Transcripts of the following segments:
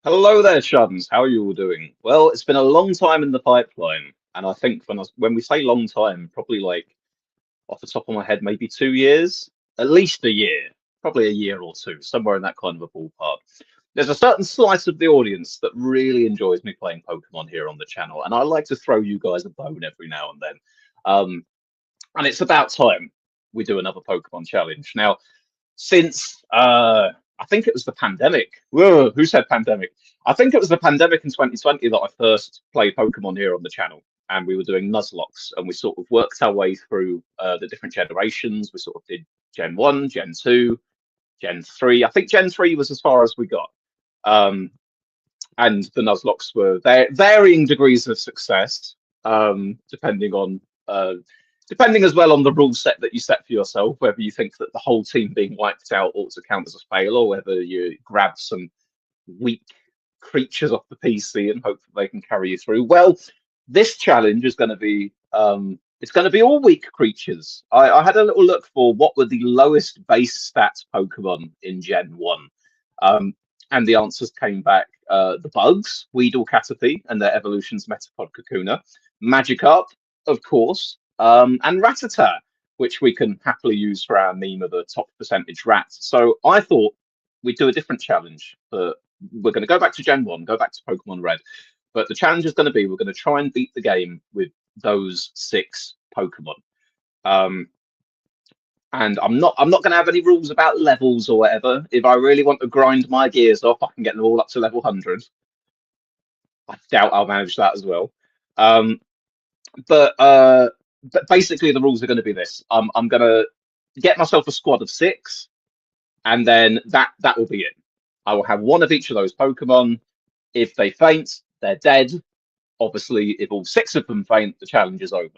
Hello there, Shuns. How are you all doing? Well, it's been a long time in the pipeline, and I think when we say long time, probably like off the top of my head, maybe 2 years, at least a year, probably a year or two, somewhere in that kind of a ballpark. There's a certain slice of the audience that really enjoys me playing Pokemon here on the channel, and I like to throw you guys a bone every now and then. Um, and it's about time we do another Pokemon challenge. Now, since I think it was the pandemic. Whoa, who said pandemic? I think it was the pandemic in 2020 that I first played Pokemon here on the channel, and we were doing nuzlocks, and we sort of worked our way through the different generations. We sort of did Gen 1, Gen 2, Gen 3. I think Gen 3 was as far as we got. Um, and the nuzlocks were varying degrees of success, depending on depending as well on the rule set that you set for yourself, whether you think that the whole team being wiped out ought to count as a fail, or whether you grab some weak creatures off the PC and hope that they can carry you through. Well, this challenge is going to be it's going to be all weak creatures. I had a little look for what were the lowest base stats Pokemon in Gen 1. Um, and the answers came back the bugs, Weedle, Caterpie, and their evolutions Metapod, Kakuna, Magikarp, of course, and Rattata, which we can happily use for our meme of the top percentage rats. So I thought we'd do a different challenge. We're going to go back to Gen 1, go back to Pokemon Red. But the challenge is going to be we're going to try and beat the game with those 6 Pokemon. And I'm not going to have any rules about levels or whatever. If I really want to grind my gears off, I can get them all up to level 100. I doubt I'll manage that as well. Um, but basically, the rules are going to be this: I'm going to get myself a squad of 6, and then that will be it. I will have one of each of those Pokemon. If they faint, they're dead. Obviously, if all 6 of them faint, the challenge is over.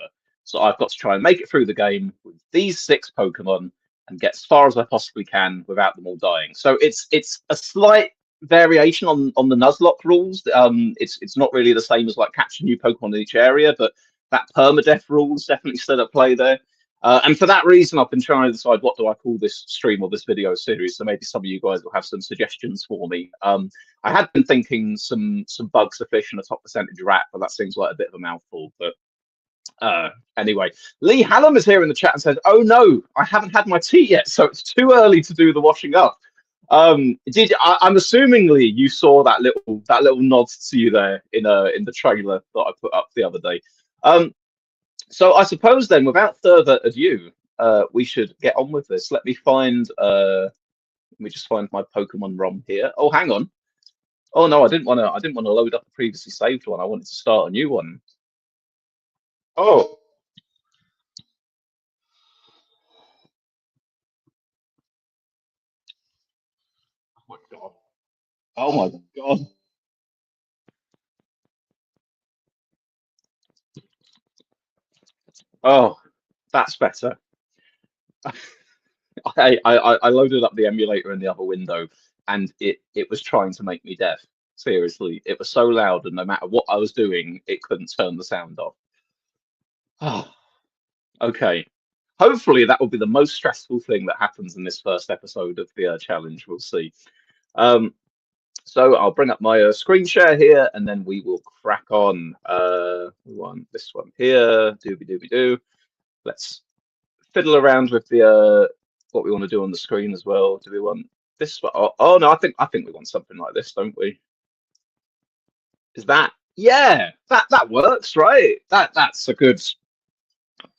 So I've got to try and make it through the game with these 6 Pokemon and get as far as I possibly can without them all dying. So it's a slight variation on the Nuzlocke rules. It's not really the same as like catch a new Pokemon in each area, but that permadeath rule is definitely still at play there. And for that reason, I've been trying to decide what do I call this stream or this video series. So maybe some of you guys will have some suggestions for me. I had been thinking some bugs a fish and a top percentage rat, but that seems like a bit of a mouthful. But anyway, Lee Hallam is here in the chat and says, "Oh no, I haven't had my tea yet, so it's too early to do the washing up." I'm assuming, Lee, you saw that little nod to you there in the trailer that I put up the other day. So I suppose then, without further ado, we should get on with this. Let me just find my Pokemon ROM here. Oh, hang on. Oh no, I didn't want to load up the previously saved one. I wanted to start a new one. Oh, oh my god. Oh my god. Oh, that's better. I loaded up the emulator in the other window, and it was trying to make me deaf. Seriously, it was so loud, and no matter what I was doing, it couldn't turn the sound off. Oh, okay. Hopefully, that will be the most stressful thing that happens in this first episode of the challenge. We'll see. Um, so I'll bring up my screen share here, and then we will crack on. We want this one here. Dooby dooby doo. Let's fiddle around with the what we want to do on the screen as well. Do we want this one? Oh no, I think we want something like this, don't we? Is that yeah? That works, right? That's a good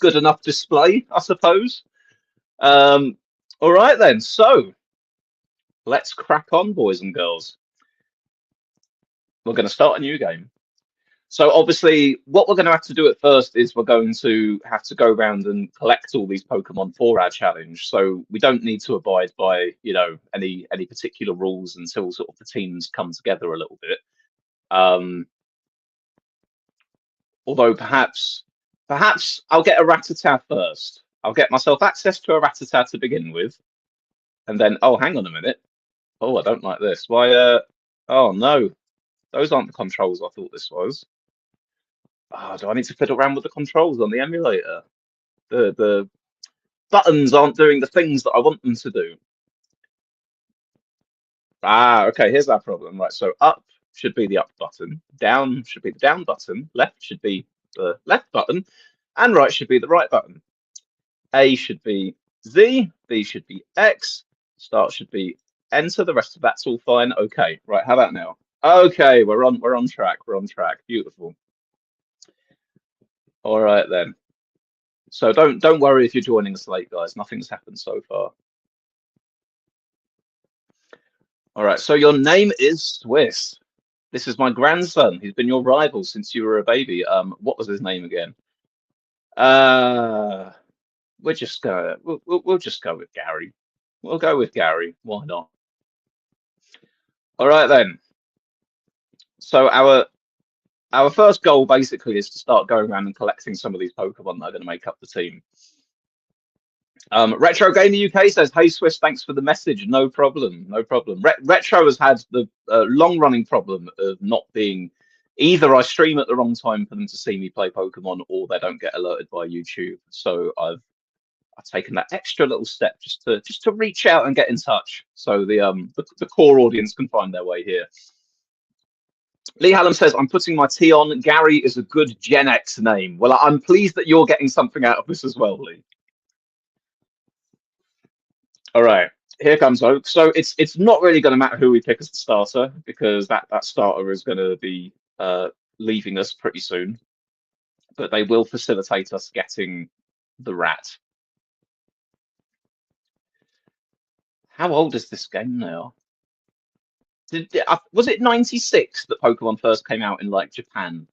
enough display, I suppose. Um, all right then. So let's crack on, boys and girls. We're going to start a new game. So obviously, what we're going to have to do at first is we're going to have to go around and collect all these Pokemon for our challenge. So we don't need to abide by, any particular rules until sort of the teams come together a little bit. Although perhaps I'll get a Rattata first. I'll get myself access to a Rattata to begin with, and then oh, hang on a minute. Oh, I don't like this. Why? Oh no, those aren't the controls I thought this was. Oh, do I need to fiddle around with the controls on the emulator? The buttons aren't doing the things that I want them to do. Ah, okay, here's our problem. Right, so up, should be the up button, down should be the down button, left should be the left button, and right should be the right button. A should be Z, B should be X, start should be enter, the rest of that's all fine. Okay, right, how about now? Okay, we're on track, we're on track. Beautiful. All right then. So don't worry if you're joining us late, guys. Nothing's happened so far. All right, so your name is Swiss. This is my grandson. He's been your rival since you were a baby. What was his name again? We're just gonna we'll just go with Gary. We'll go with Gary. Why not? All right then. So our first goal basically is to start going around and collecting some of these Pokemon that are going to make up the team. Retro Gamer UK says, "Hey Swiss, thanks for the message. No problem, no problem." Retro has had the long-running problem of not being either I stream at the wrong time for them to see me play Pokemon, or they don't get alerted by YouTube. So I've taken that extra little step just to reach out and get in touch, so the core audience can find their way here. Lee Hallam says, "I'm putting my T on. Gary is a good Gen X name." Well, I'm pleased that you're getting something out of this as well, Lee. All right, here comes Oak. So it's not really going to matter who we pick as the starter, because that starter is going to be leaving us pretty soon. But they will facilitate us getting the rat. How old is this game now? Was it 96 that Pokemon first came out in like Japan?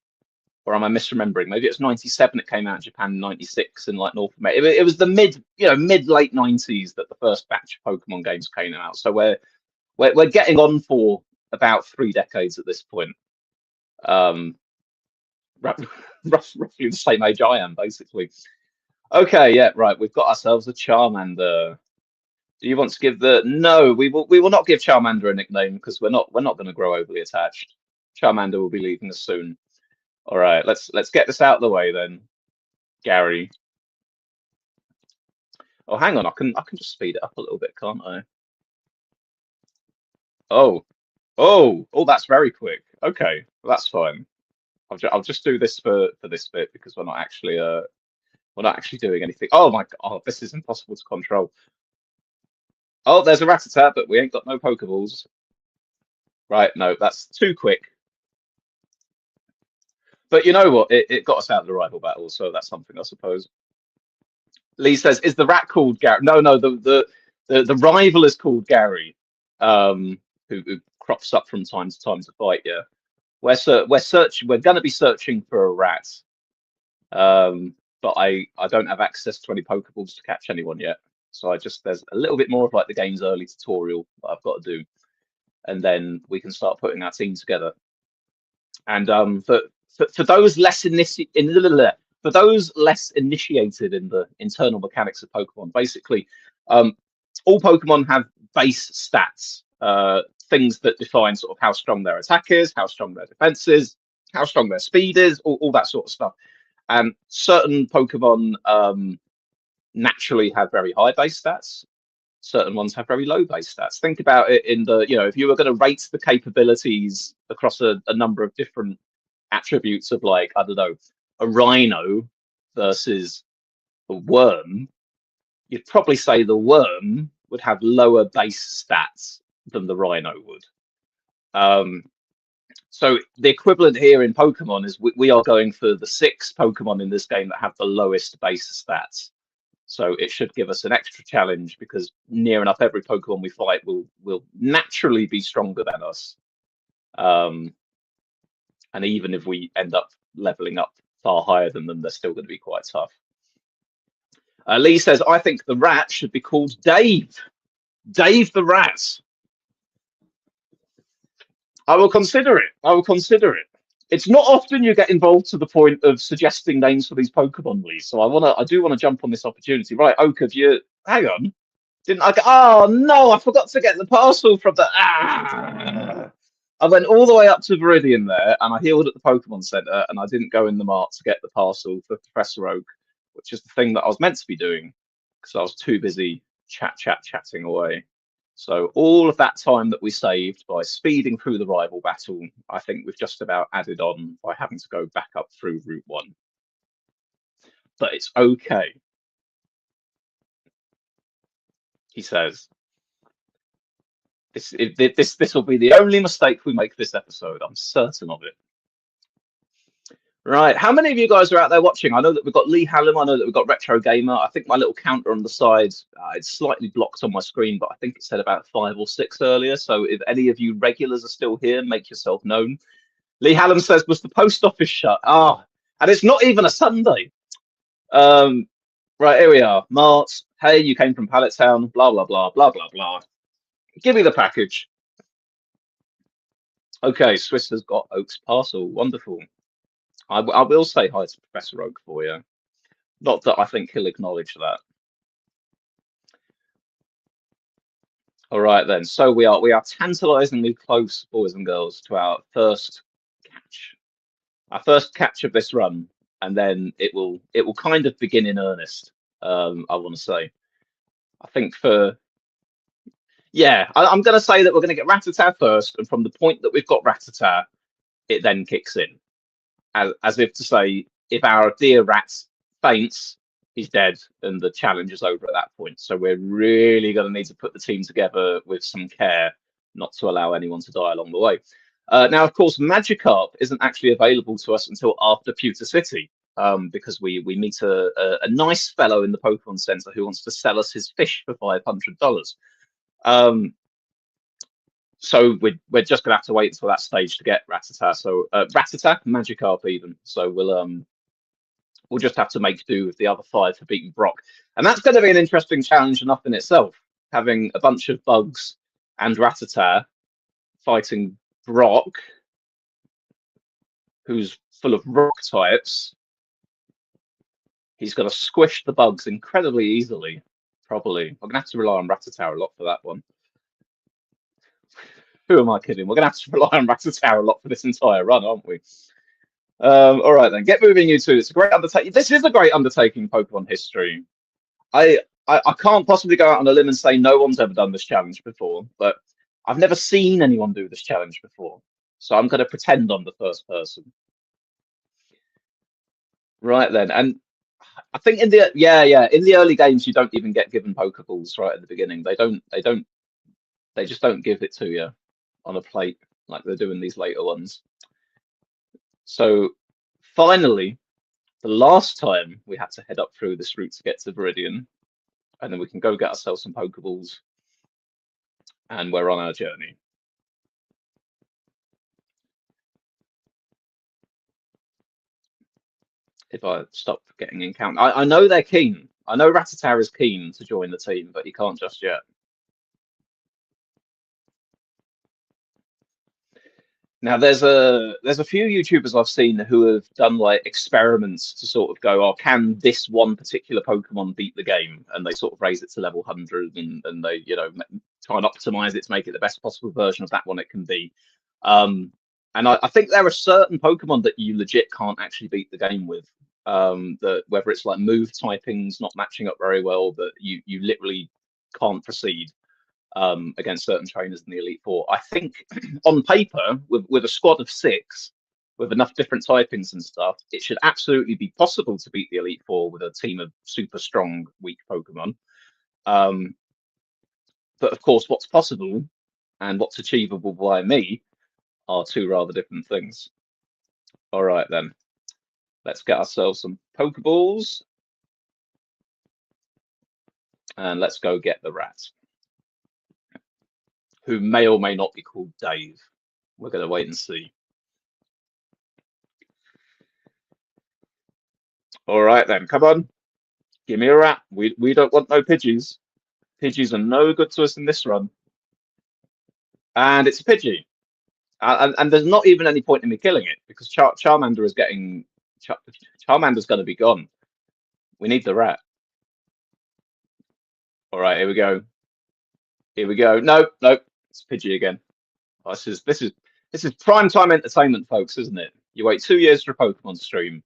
Or am I misremembering? Maybe it's 97 it came out in Japan, 96 in like North America. It was the mid late 90s that the first batch of Pokemon games came out. So we're getting on for about 3 decades at this point. Roughly the same age I am, basically. Okay, yeah, right. We've got ourselves a Charmander. Do you want to give the? No, we will not give Charmander a nickname, because we're not going to grow overly attached. Charmander will be leaving us soon. All right, let's get this out of the way then, Gary. Oh, hang on, I can just speed it up a little bit, can't I? Oh, that's very quick. Okay, well, that's fine. I'll just do this for this bit, because we're not actually doing anything. Oh my God, this is impossible to control. Oh, there's a Rattata, but we ain't got no Pokeballs. Right, no, that's too quick. But you know what? It got us out of the rival battle, so that's something, I suppose. Lee says, "Is the rat called Gary?" No, the rival is called Gary, who crops up from time to time to fight. Yeah, we're searching. We're going to be searching for a rat, but I don't have access to any Pokeballs to catch anyone yet. So there's a little bit more of like the game's early tutorial that I've got to do, and then we can start putting our team together. And for those less initiated in the internal mechanics of Pokemon, basically, all Pokemon have base stats, things that define sort of how strong their attack is, how strong their defense is, how strong their speed is, all that sort of stuff. And certain Pokemon naturally have very high base stats. Certain ones have very low base stats. Think about it in the, if you were going to rate the capabilities across a number of different attributes of, like, I don't know, a rhino versus a worm, you'd probably say the worm would have lower base stats than the rhino would. So the equivalent here in Pokemon is we are going for the 6 Pokemon in this game that have the lowest base stats. So it should give us an extra challenge, because near enough every Pokemon we fight will naturally be stronger than us. And even if we end up leveling up far higher than them, they're still going to be quite tough. Lee says, "I think the rat should be called Dave. Dave the rat." I will consider it. I will consider it. It's not often you get involved to the point of suggesting names for these Pokemon, Lee. So I do want to jump on this opportunity. Right, Oak, hang on. Didn't I? Oh no, I forgot to get the parcel from the. I went all the way up to Viridian there, and I healed at the Pokemon Center, and I didn't go in the mart to get the parcel for Professor Oak, which is the thing that I was meant to be doing, because I was too busy chatting away. So all of that time that we saved by speeding through the rival battle, I think we've just about added on by having to go back up through Route 1. But it's okay, he says. This will be the only mistake we make this episode. I'm certain of it. Right, how many of you guys are out there watching? I know that we've got Lee Hallam. I know that we've got Retro Gamer. I think my little counter on the side, it's slightly blocked on my screen, but I think it said about 5 or 6 earlier. So if any of you regulars are still here, make yourself known. Lee Hallam says, was the post office shut? Ah, and it's not even a Sunday. Right, here we are. Mart, hey, you came from Pallet Town, blah, blah, blah, blah, blah, blah. Give me the package. Okay, Swiss has got Oak's parcel. Wonderful. I will say hi to Professor Oak for you. Not that I think he'll acknowledge that. All right then. So we are tantalizingly close, boys and girls, to our first catch. Our first catch of this run, and then it will kind of begin in earnest. I want to say. I think I'm going to say that we're going to get Rattata first, and from the point that we've got Rattata, it then kicks in. As if to say, if our dear rat faints, he's dead, and the challenge is over at that point. So we're really going to need to put the team together with some care, not to allow anyone to die along the way. Now, of course, Magikarp isn't actually available to us until after Pewter City, because we meet a nice fellow in the Pokemon Center who wants to sell us his fish for $500. So we're just gonna have to wait until that stage to get Rattata. So Rattata, Magikarp even. So we'll just have to make do with the other 5 for beating Brock, and that's going to be an interesting challenge enough in itself. Having a bunch of bugs and Rattata fighting Brock, who's full of rock types. He's going to squish the bugs incredibly easily. Probably, I'm going to have to rely on Rattata a lot for that one. Who am I kidding? We're going to have to rely on Rattata a lot for this entire run, aren't we? All right, then. Get moving, you two. It's a great undertaking. This is a great undertaking in Pokemon history. I can't possibly go out on a limb and say no one's ever done this challenge before, but I've never seen anyone do this challenge before. So I'm going to pretend I'm the first person. Right, then. And I think in the early games, you don't even get given Pokeballs right at the beginning. They just don't give it to you on a plate like they're doing these later ones. So finally, the last time we had to head up through this route to get to Viridian, and then we can go get ourselves some Pokeballs, and we're on our journey. If I stop getting encountered, I know they're keen. I know Rattata is keen to join the team, but he can't just yet. Now there's a few YouTubers I've seen who have done like experiments to sort of go, oh, can this one particular Pokemon beat the game? And they sort of raise it to level 100 and they, try and optimize it to make it the best possible version of that one it can be. And I think there are certain Pokemon that you legit can't actually beat the game with. That whether it's like move typings not matching up very well, that you literally can't proceed against certain trainers in the Elite Four. I think on paper, with a squad of 6, with enough different typings and stuff, it should absolutely be possible to beat the Elite Four with a team of super strong, weak Pokemon. But of course, what's possible and what's achievable by me are 2 rather different things. All right, then. Let's get ourselves some Pokeballs. And let's go get the rat, who may or may not be called Dave. We're going to wait and see. All right, then. Come on. Give me a rat. We don't want no Pidgeys. Pidgeys are no good to us in this run. And it's a Pidgey. And there's not even any point in me killing it, because Charmander is getting... Charmander's going to be gone. We need the rat. All right, here we go. Here we go. Nope. It's Pidgey again. Oh, this is prime time entertainment, folks, isn't it? You wait 2 years for a Pokemon stream,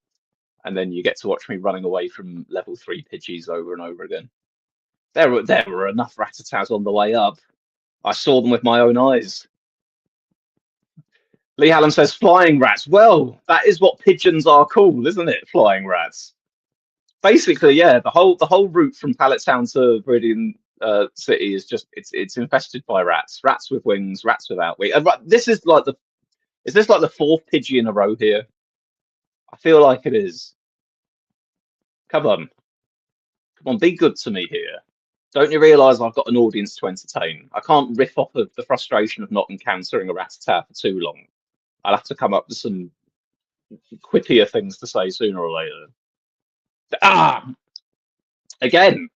and then you get to watch me running away from level 3 Pidgeys over and over again. There were enough Rattatas on the way up. I saw them with my own eyes. Lee Hallam says flying rats. Well, that is what pigeons are called, isn't it? Flying rats. Basically, yeah. The whole route from Pallet Town to Viridian City is just it's infested by rats. Rats with wings, rats without wings. This is like the is this like the fourth Pidgey in a row here? I feel like it is. Come on, come on, be good to me here. Don't you realise I've got an audience to entertain? I can't riff off of the frustration of not encountering a Rattata for too long. I'll have to come up with some quippier things to say sooner or later. Ah, again,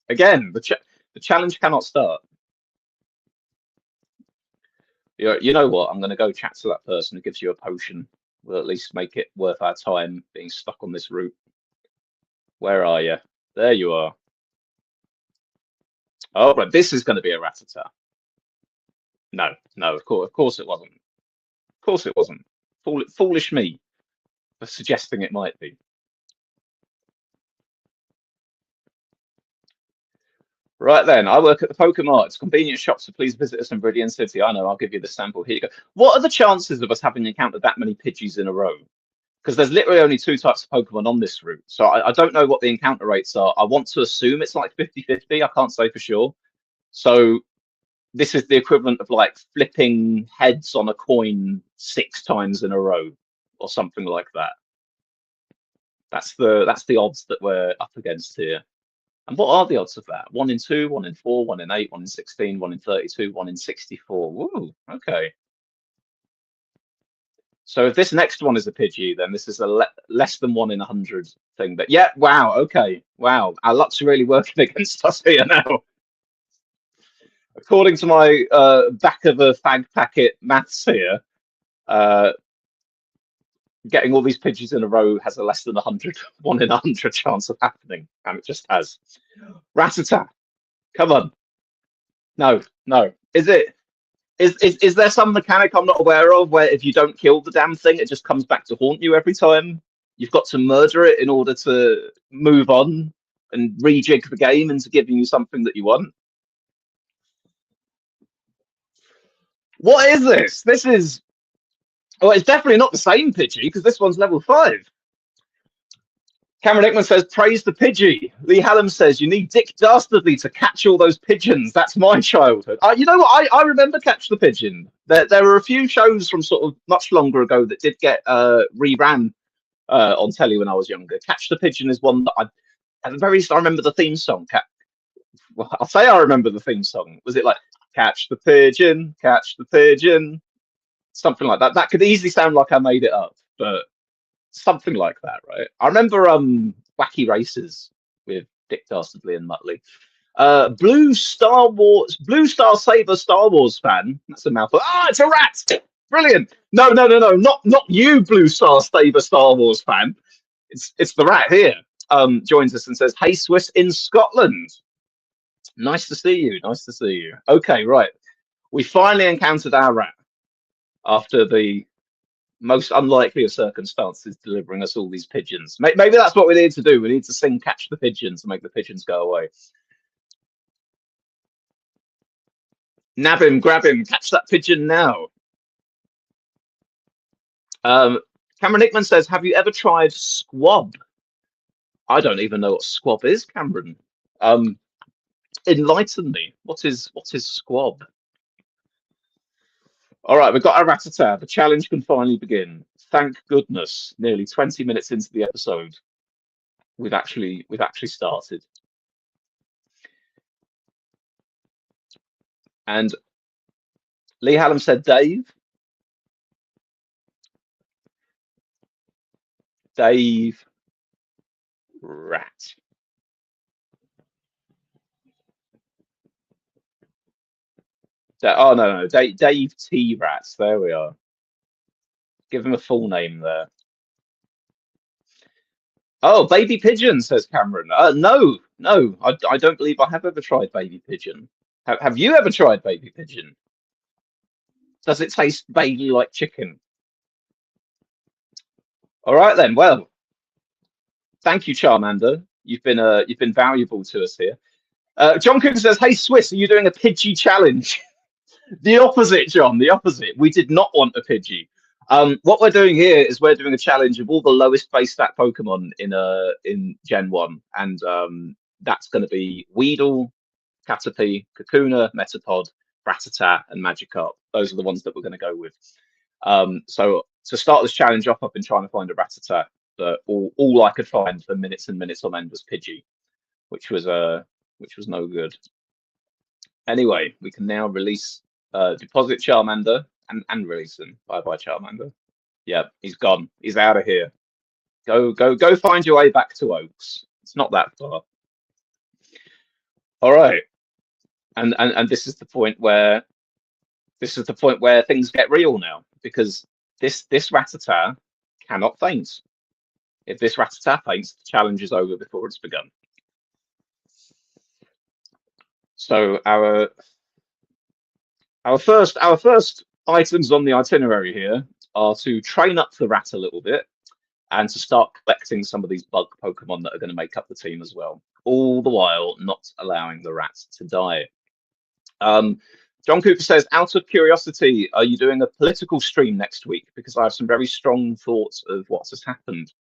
the challenge cannot start. You know what? I'm going to go chat to that person who gives you a potion. We'll at least make it worth our time being stuck on this route. Where are you? There you are. Oh, right. This is going to be a Rattata. No, of course it wasn't. Of course it wasn't. Foolish me for suggesting it might be. Right then, I work at the Pokemart. It's a convenient shop, so please visit us in Viridian City. I know, I'll give you the sample. Here you go. What are the chances of us having encountered that many Pidgeys in a row? Because there's literally only 2 types of Pokemon on this route. So I don't know what the encounter rates are. I want to assume it's like 50-50. I can't say for sure. So this is the equivalent of like flipping heads on a coin 6 times in a row or something like that. That's the odds that we're up against here. And what are the odds of that? 1 in 2, 1 in 4, 1 in 8, 1 in 16, 1 in 32, 1 in 64. Woo, okay. So if this next one is a Pidgey, then this is a less than 1 in 100 thing. But yeah, wow, okay, wow. Our luck's really working against us here now. According to my back of a fag packet maths here, getting all these Pidgeys in a row has a less than 1 in 100 chance of happening, and it just has. Rattata, come on. No. Is there some mechanic I'm not aware of where if you don't kill the damn thing, it just comes back to haunt you every time? You've got to murder it in order to move on and rejig the game into giving you something that you want. What is this? This is... Well, it's definitely not the same Pidgey, because this one's level 5. Cameron Hickman says, praise the Pidgey. Lee Hallam says, you need Dick Dastardly to catch all those pigeons. That's my childhood. You know what? I remember Catch the Pigeon. There were a few shows from sort of much longer ago that did get reran on telly when I was younger. Catch the Pigeon is one that I remember the theme song. Well, I'll say I remember the theme song. Was it like, catch the pigeon, catch the pigeon? Something like that. That could easily sound like I made it up, but something like that, right? I remember Wacky Races with Dick Dastardly and Muttley. Blue Star Saber Star Wars fan. That's a mouthful. Ah, it's a rat! Brilliant. No, not you, Blue Star Saber Star Wars fan. It's the rat here. Joins us and says, hey, Swiss in Scotland. Nice to see you. Nice to see you. Okay, right. We finally encountered our rat after the most unlikely of circumstances delivering us all these pigeons. Maybe that's what we need to do. We need to sing Catch the Pigeons to make the pigeons go away. Nab him, grab him, catch that pigeon now. Cameron Hickman says, have you ever tried squab? I don't even know what squab is, Cameron. Enlighten me. What is squab? All right, we've got our Rattata. The challenge can finally begin. Thank goodness, nearly 20 minutes into the episode, we've actually started. And Lee Hallam said, Dave Rat. Oh no, Dave T Rats. There we are. Give him a full name there. Oh, baby pigeon, says Cameron. No, I don't believe I have ever tried baby pigeon. Have you ever tried baby pigeon? Does it taste vaguely like chicken? All right then. Well, thank you, Charmander. You've been valuable to us here. John Cooper says, "Hey Swiss, are you doing a Pidgey challenge?" The opposite, John. The opposite. We did not want a Pidgey. What we're doing here is we're doing a challenge of all the lowest base stat Pokemon in Gen 1, and that's going to be Weedle, Caterpie, Kakuna, Metapod, Rattata, and Magikarp. Those are the ones that we're going to go with. So to start this challenge off, I've been trying to find a Rattata, but all I could find for minutes and minutes on end was Pidgey, which was no good. Anyway, we can now release deposit Charmander and release him. Bye bye Charmander. Yeah, he's gone. He's out of here. Go find your way back to Oaks. It's not that far. All right. And this is the point where things get real now, because this Rattata cannot faint. If this Rattata faints, the challenge is over before it's begun. So our first items on the itinerary here are to train up the rat a little bit and to start collecting some of these bug Pokemon that are going to make up the team as well, all the while not allowing the rat to die. John Cooper says, out of curiosity, are you doing a political stream next week? Because I have some very strong thoughts of what has happened.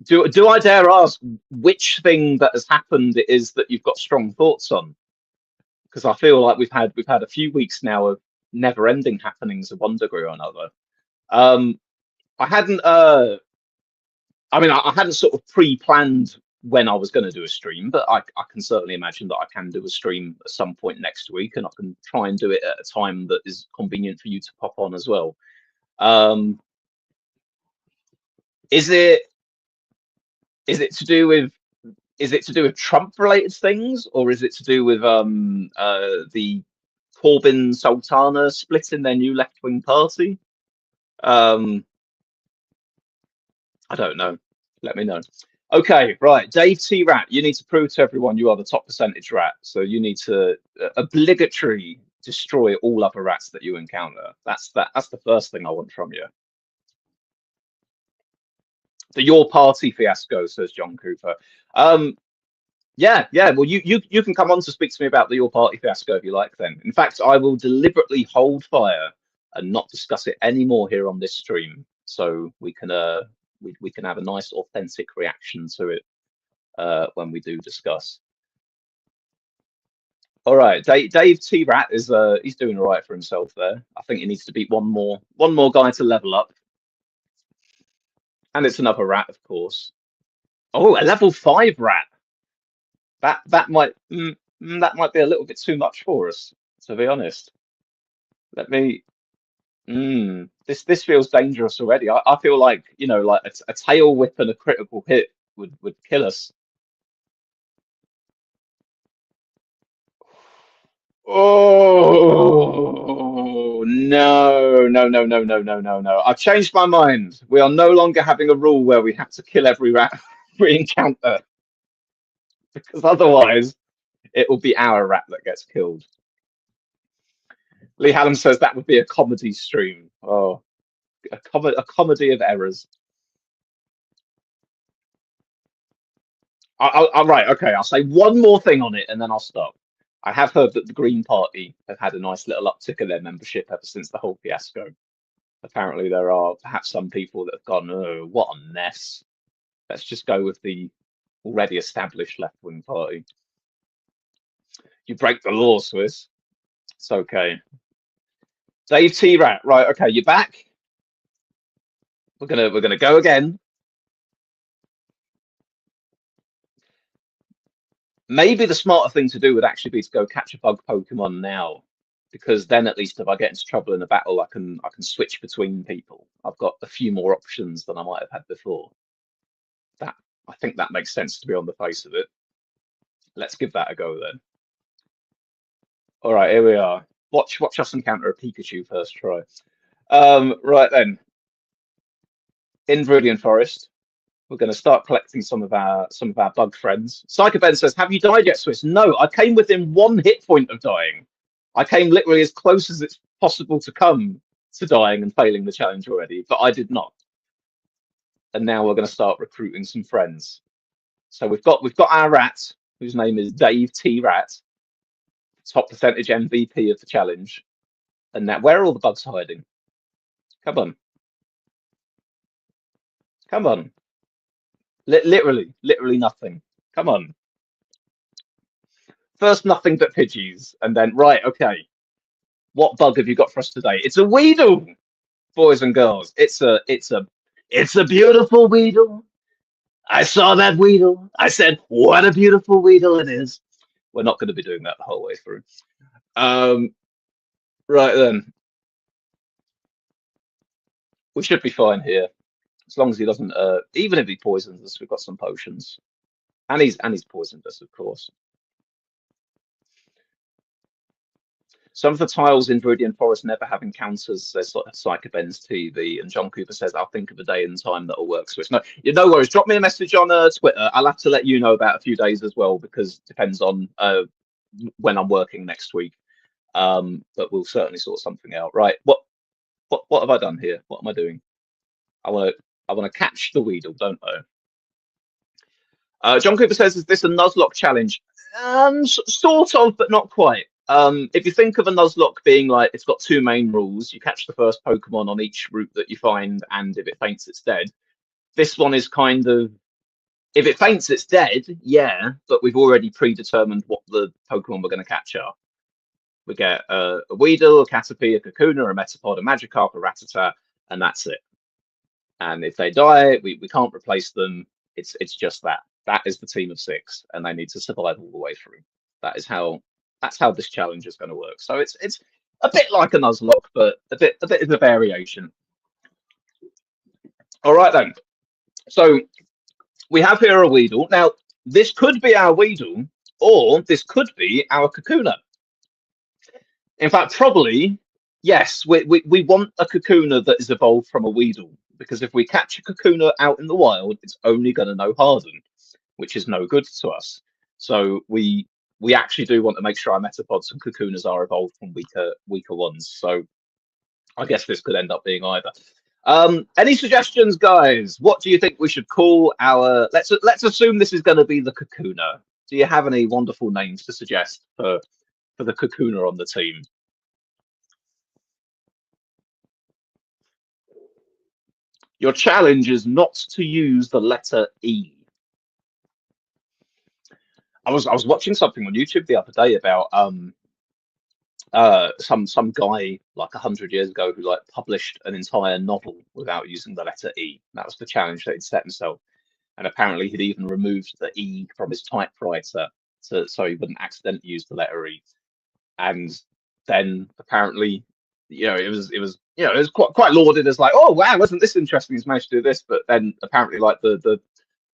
Do I dare ask which thing that has happened it is that you've got strong thoughts on? Because I feel like we've had a few weeks now of never-ending happenings of one degree or another. I hadn't sort of pre-planned when I was going to do a stream, but I can certainly imagine that I can do a stream at some point next week, and I can try and do it at a time that is convenient for you to pop on as well. Is it to do with Trump-related things, or is it to do with the Corbyn Sultana splitting their new left-wing party? I don't know. Let me know. Okay, right. Dave T. Rat, you need to prove to everyone you are the top percentage rat. So you need to obligatory destroy all other rats that you encounter. That's the first thing I want from you. The Your Party fiasco, says John Cooper. Yeah. Well, you can come on to speak to me about the Your Party fiasco if you like. Then, in fact, I will deliberately hold fire and not discuss it anymore here on this stream, so we can have a nice authentic reaction to it when we do discuss. All right, Dave T Rat is he's doing all right for himself there. I think he needs to beat one more guy to level up, and it's another rat, of course. Oh, a level 5 rat. That might be a little bit too much for us, to be honest. Let me. This feels dangerous already. I feel like, like a tail whip and a critical hit would kill us. Oh no. I've changed my mind. We are no longer having a rule where we have to kill every rat we encounter, because otherwise it will be our rat that gets killed. Lee Hallam says that would be a comedy stream. Oh, a comedy of errors. Right, okay, I'll say one more thing on it and then I'll stop. I have heard that the Green Party have had a nice little uptick in their membership ever since the whole fiasco. Apparently there are perhaps some people that have gone, oh, what a mess. Let's just go with the already established left-wing party. You break the law, Swiss. It's okay. Dave T Rat, right? Okay, you're back. We're gonna go again. Maybe the smarter thing to do would actually be to go catch a bug Pokemon now, because then at least if I get into trouble in a battle, I can switch between people. I've got a few more options than I might have had before. I think that makes sense to be on the face of it. Let's give that a go then. All right, here we are. Watch us encounter a Pikachu first try. Right then. In Viridian Forest, we're going to start collecting some of our bug friends. Psycho Ben says, "Have you died yet, Swiss?" No, I came within 1 hit point of dying. I came literally as close as it's possible to come to dying and failing the challenge already, but I did not. And now we're going to start recruiting some friends. So we've got our rat, whose name is Dave T Rat. top percentage MVP of the challenge. And now, where are all the bugs hiding? Come on, come on. Literally nothing. Come on. First, nothing but Pidgeys, and then right, okay. What bug have you got for us today? It's a Weedle, boys and girls. It's a beautiful Weedle. I saw that Weedle. I said, what a beautiful Weedle it is. We're not going to be doing that the whole way through. Um, right then, we should be fine here, as long as he doesn't. Even if he poisons us, we've got some potions, and he's poisoned us, of course. Some of the tiles in Viridian Forest never have encounters. There's like Psychoben's TV, and John Cooper says, "I'll think of a day and time that'll work." So it's no worries. Drop me a message on Twitter. I'll have to let you know about a few days as well because it depends on when I'm working next week. But we'll certainly sort something out. Right? What have I done here? What am I doing? I want to catch the Weedle, don't I? John Cooper says, "Is this a nuzlocke challenge?" Sort of, but not quite. If you think of a nuzlocke being like it's got two main rules: you catch the first Pokemon on each route that you find, and if it faints, it's dead. This one is kind of if it faints, it's dead, yeah, but we've already predetermined what the Pokemon we're going to catch are. We get a Weedle, a Caterpie, a Kakuna, a Metapod, a Magikarp, a Rattata, and that's it. And if they die, we can't replace them. It's just that. That is the team of six, and they need to survive all the way through. That's how this challenge is going to work. So it's a bit like a Nuzlocke, but a bit of a variation. All right then. So we have here a Weedle. Now this could be our Weedle, or this could be our Kakuna. In fact, probably yes. We want a Kakuna that is evolved from a Weedle because if we catch a Kakuna out in the wild, it's only going to know Harden, which is no good to us. So we actually do want to make sure our Metapods and Kakunas are evolved from weaker ones. So I guess this could end up being either. Any suggestions, guys? What do you think we should call our? Let's assume this is going to be the Kakuna. Do you have any wonderful names to suggest for the Kakuna on the team? Your challenge is not to use the letter E. I was watching something on YouTube the other day about some guy like 100 years ago who like published an entire novel without using the letter E. That was the challenge that he'd set himself, and apparently he'd even removed the E from his typewriter so he wouldn't accidentally use the letter E. And then apparently, it was quite lauded as like, oh wow, wasn't this interesting? He's managed to do this, but then apparently like the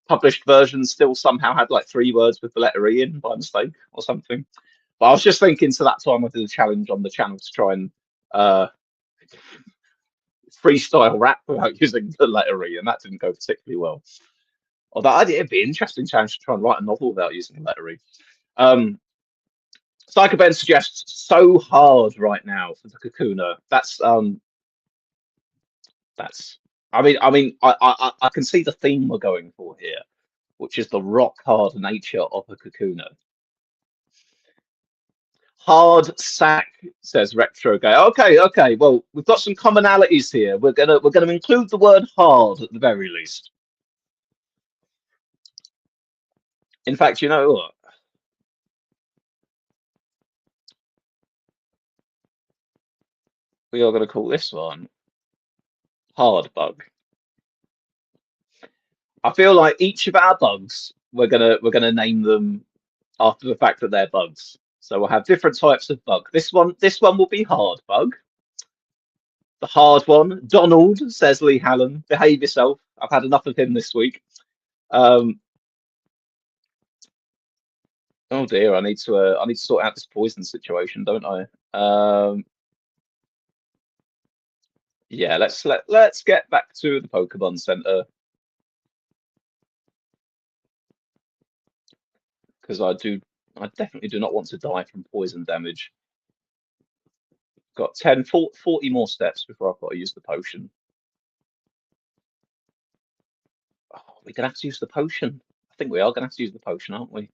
published version still somehow had like 3 words with the letter E in by mistake or something. But I was just thinking, so that time I did a challenge on the channel to try and freestyle rap without using the letter E, and that didn't go particularly well. Although it'd be an interesting challenge to try and write a novel without using the letter E. Psycho Ben suggests so hard right now for the Kakuna. I can see the theme we're going for here, which is the rock hard nature of a Kakuna. Hard sack, says Retro Gay. Okay. Well, we've got some commonalities here. We're gonna include the word hard at the very least. In fact, you know what? We are gonna call this one hard bug. I feel like each of our bugs we're gonna name them after the fact that they're bugs. So we'll have different types of bug. This one will be hard bug. The hard one, Donald, says Lee Hallam. Behave yourself. I've had enough of him this week. Oh dear, I need to sort out this poison situation, don't I? Yeah, let's get back to the Pokemon Center because I definitely do not want to die from poison damage. Got 40 more steps before I've got to use the potion. Oh, we're gonna have to use the potion. I think we are gonna have to use the potion, aren't we?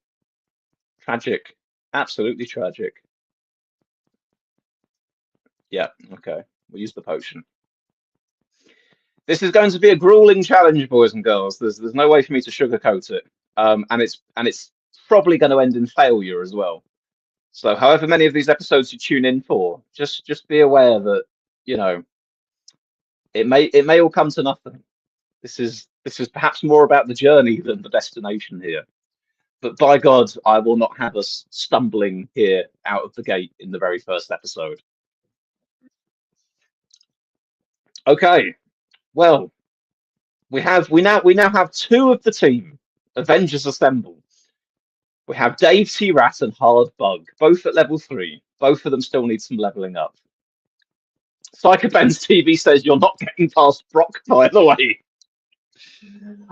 Tragic, absolutely tragic. Yeah, okay. We'll use the potion. This is going to be a grueling challenge, boys and girls. There's no way for me to sugarcoat it. And it's probably going to end in failure as well. So however many of these episodes you tune in for, just be aware that, you know, it may all come to nothing. This is perhaps more about the journey than the destination here. But by God, I will not have us stumbling here out of the gate in the very first episode. Okay, well, we now have two of the team, Avengers Assemble. We have Dave T. Rat and Hard Bug, both at level 3. Both of them still need some leveling up. Psycho Ben's TV says you're not getting past Brock, by the way.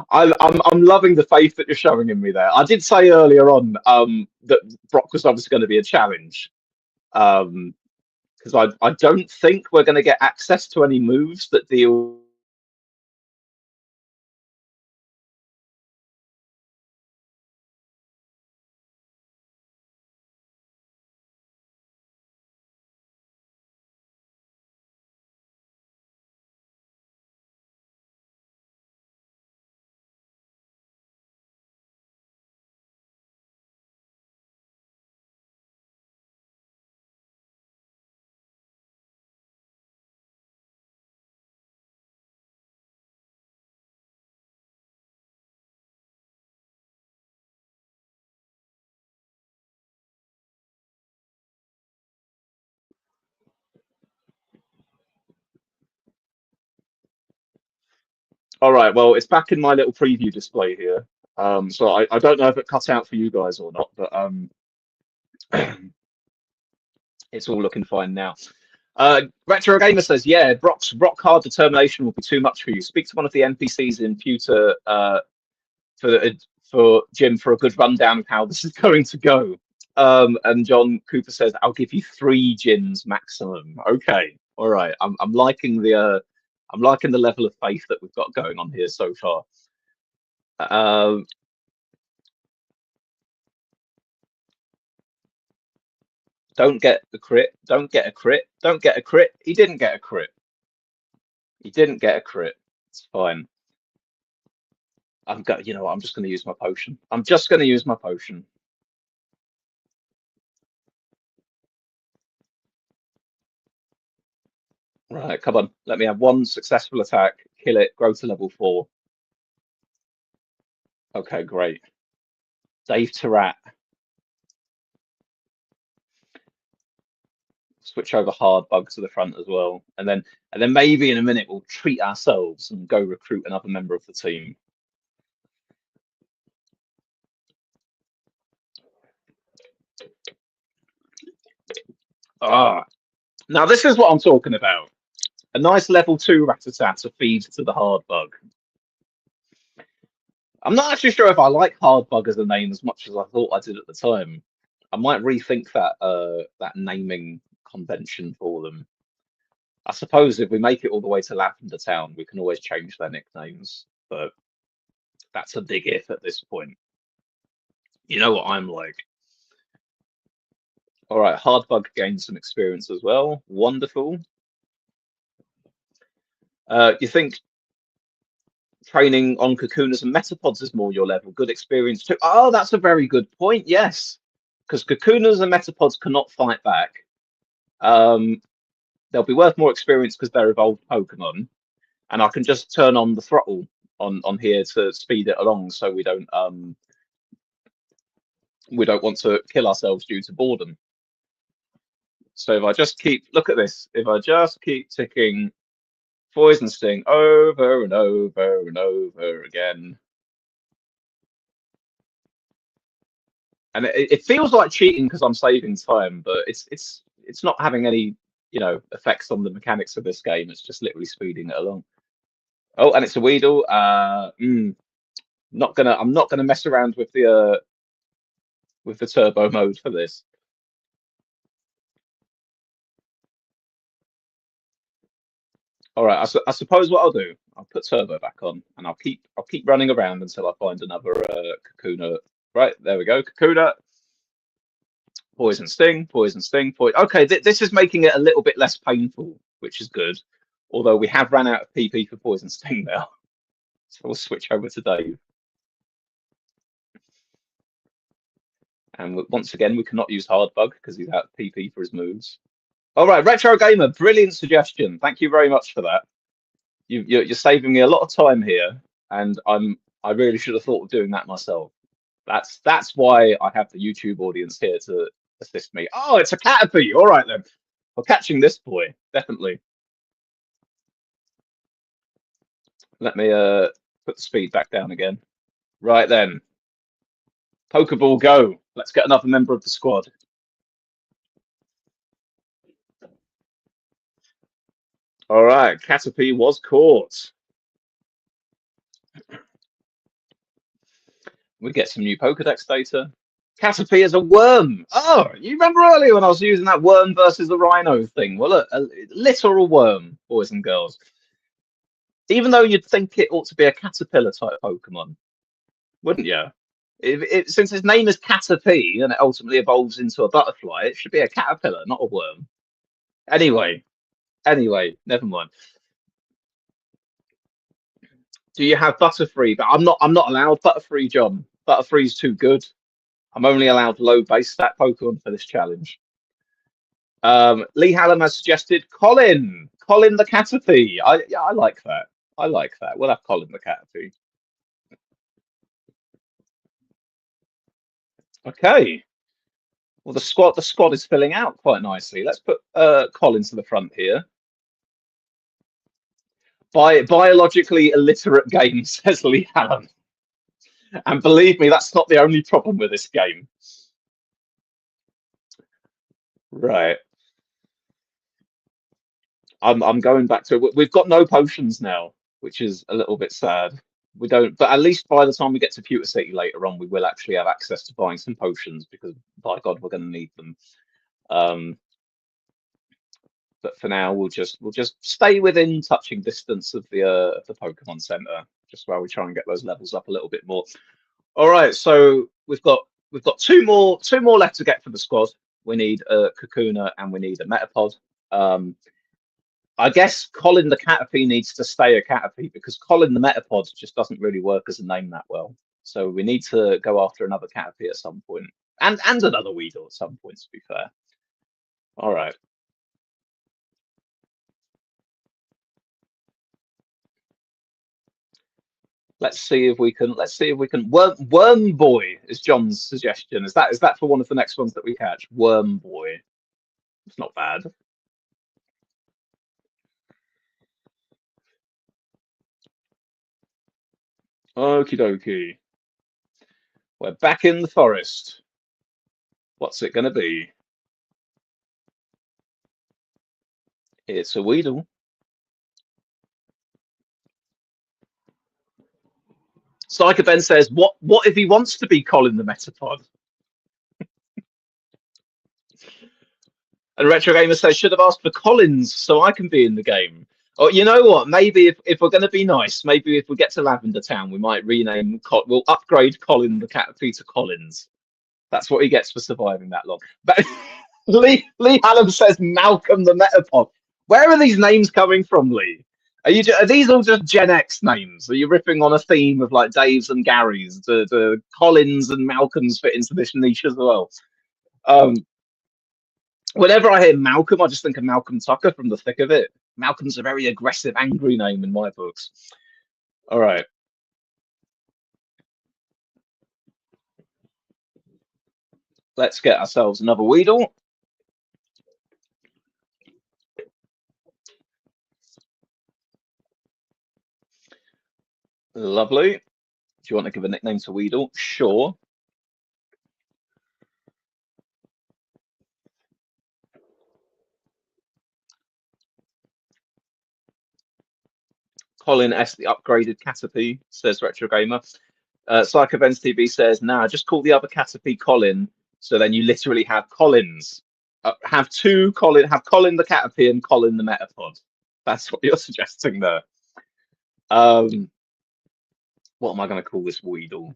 I'm loving the faith that you're showing in me there. I did say earlier on that Brock was obviously going to be a challenge. Because I don't think we're going to get access to any moves that deal. All right, well, it's back in my little preview display here. So I don't know if it cut out for you guys or not, but it's all looking fine now. Retro Gamer says, yeah, Brock's rock hard determination will be too much for you. Speak to one of the NPCs in Pewter for Jim for a good rundown of how this is going to go. And John Cooper says, I'll give you 3 gins maximum. Okay, all right. I'm liking the level of faith that we've got going on here so far. Don't get a crit. Don't get a crit. Don't get a crit. He didn't get a crit. He didn't get a crit. It's fine. You know what? I'm just going to use my potion. I'm just going to use my potion. Right, come on. Let me have 1 successful attack. Kill it. Grow to level 4. Okay, great. Dave Tarat. Switch over Hard Bug to the front as well, and then maybe in a minute we'll treat ourselves and go recruit another member of the team. Now this is what I'm talking about. A nice level 2 Rattata to feed to the Hard Bug. I'm not actually sure if I like Hard Bug as a name as much as I thought I did at the time. I might rethink that naming convention for them. I suppose if we make it all the way to Lavender Town, we can always change their nicknames, but that's a big if at this point. You know what I'm like. All right, Hardbug gained some experience as well. Wonderful. You think training on Cocooners and Metapods is more your level? Good experience too. Oh, that's a very good point. Yes, because Cocooners and Metapods cannot fight back. They'll be worth more experience because they're evolved Pokemon, and I can just turn on the throttle on here to speed it along, so we don't want to kill ourselves due to boredom. So if I just look at this, if I just keep ticking Poison Sting over and over and over again, and it feels like cheating because I'm saving time, but it's not having any effects on the mechanics of this game. It's just literally speeding it along. Oh, and it's a Weedle. I'm not gonna mess around with the turbo mode for this. All right, I suppose what I'll do, I'll put turbo back on, and I'll keep running around until I find another Kakuna. Right, there we go, Kakuna. Poison sting, poison sting, poison. Okay, this is making it a little bit less painful, which is good. Although we have ran out of PP for poison sting now, so we'll switch over to Dave. And once again, we cannot use hard bug because he's out of PP for his moves. All right, Retro Gamer, brilliant suggestion. Thank you very much for that. You're saving me a lot of time here, and I really should have thought of doing that myself. That's why I have the YouTube audience here to assist me. Oh, it's a Caterpie. All right then. We're catching this boy, definitely. Let me put the speed back down again. Right then. Pokeball go. Let's get another member of the squad. All right, Caterpie was caught. We get some new Pokedex data. Caterpie is a worm. Oh, you remember earlier when I was using that worm versus a rhino thing? Well, look, a literal worm, boys and girls. Even though you'd think it ought to be a caterpillar type Pokemon, wouldn't you? Since his name is Caterpie and it ultimately evolves into a butterfly, it should be a caterpillar, not a worm. Anyway, never mind. Do you have Butterfree? But I'm not allowed Butterfree, John. Butterfree's too good. I'm only allowed low base stat Pokemon for this challenge. Lee Hallam has suggested Colin the Caterpie. I like that. I like that. We'll have Colin the Caterpie. Okay. Well, the squad is filling out quite nicely. Let's put Colin to the front here. Biologically illiterate game, says Lee Hallam. And believe me, that's not the only problem with this game. Right. I'm going back to it. We've got no potions now, which is a little bit sad. We don't, but at least by the time we get to Pewter City later on, we will actually have access to buying some potions because by God, we're going to need them. But for now, we'll just stay within touching distance of the Pokemon Center, just while we try and get those levels up a little bit more. All right, so we've got two more left to get for the squad. We need a Kakuna and we need a Metapod. I guess Colin the Caterpie needs to stay a Caterpie because Colin the Metapod just doesn't really work as a name that well. So we need to go after another Caterpie at some point, and another Weedle at some point, to be fair. All right. Let's see if we can. Worm Boy is John's suggestion. Is that for one of the next ones that we catch? Worm Boy. It's not bad. Okie dokie. We're back in the forest. What's it going to be? It's a Weedle. Psycho Ben says, what if he wants to be Colin the Metapod? And Retro Gamer says, should have asked for Collins so I can be in the game. Oh, you know what? Maybe if we're going to be nice, maybe if we get to Lavender Town, we might rename. We'll upgrade Colin the Caterpie to Collins. That's what he gets for surviving that long. But Lee Hallam says Malcolm the Metapod. Where are these names coming from, Lee? Are these all just Gen X names? Are you ripping on a theme of like Dave's and Gary's? The Collins and Malcolms fit into this niche as well. Whenever I hear Malcolm, I just think of Malcolm Tucker from The Thick of It. Malcolm's a very aggressive, angry name in my books. All right. Let's get ourselves another Weedle. Lovely. Do you want to give a nickname to Weedle? Sure. Colin S, the upgraded Caterpie, says Retro Gamer. Psycho Benz TV says, nah, just call the other Caterpie Colin. So then you literally have Collins. Have Colin the Caterpie and Colin the Metapod. That's what you're suggesting there. What am I going to call this Weedle?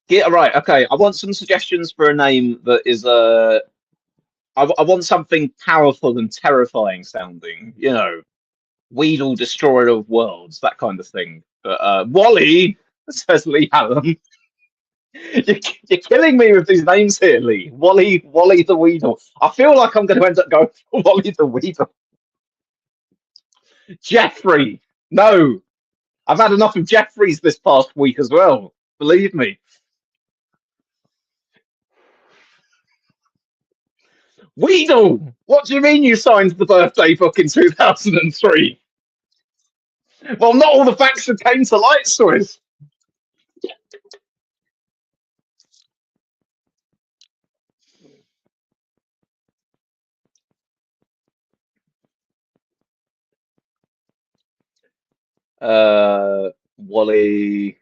Get right. Okay, I want some suggestions for a name that is I want something powerful and terrifying sounding. You know, Weedle, destroyer of worlds, that kind of thing. But Wally, says Lee Hallam. You're killing me with these names here, Lee. Wally the Weedle. I feel like I'm going to end up going for Wally the Weedle. Jeffrey. No, I've had enough of Jeffreys this past week as well. Believe me. Weedle. What do you mean you signed the birthday book in 2003? Well, not all the facts that came to light, Swiss. Wally.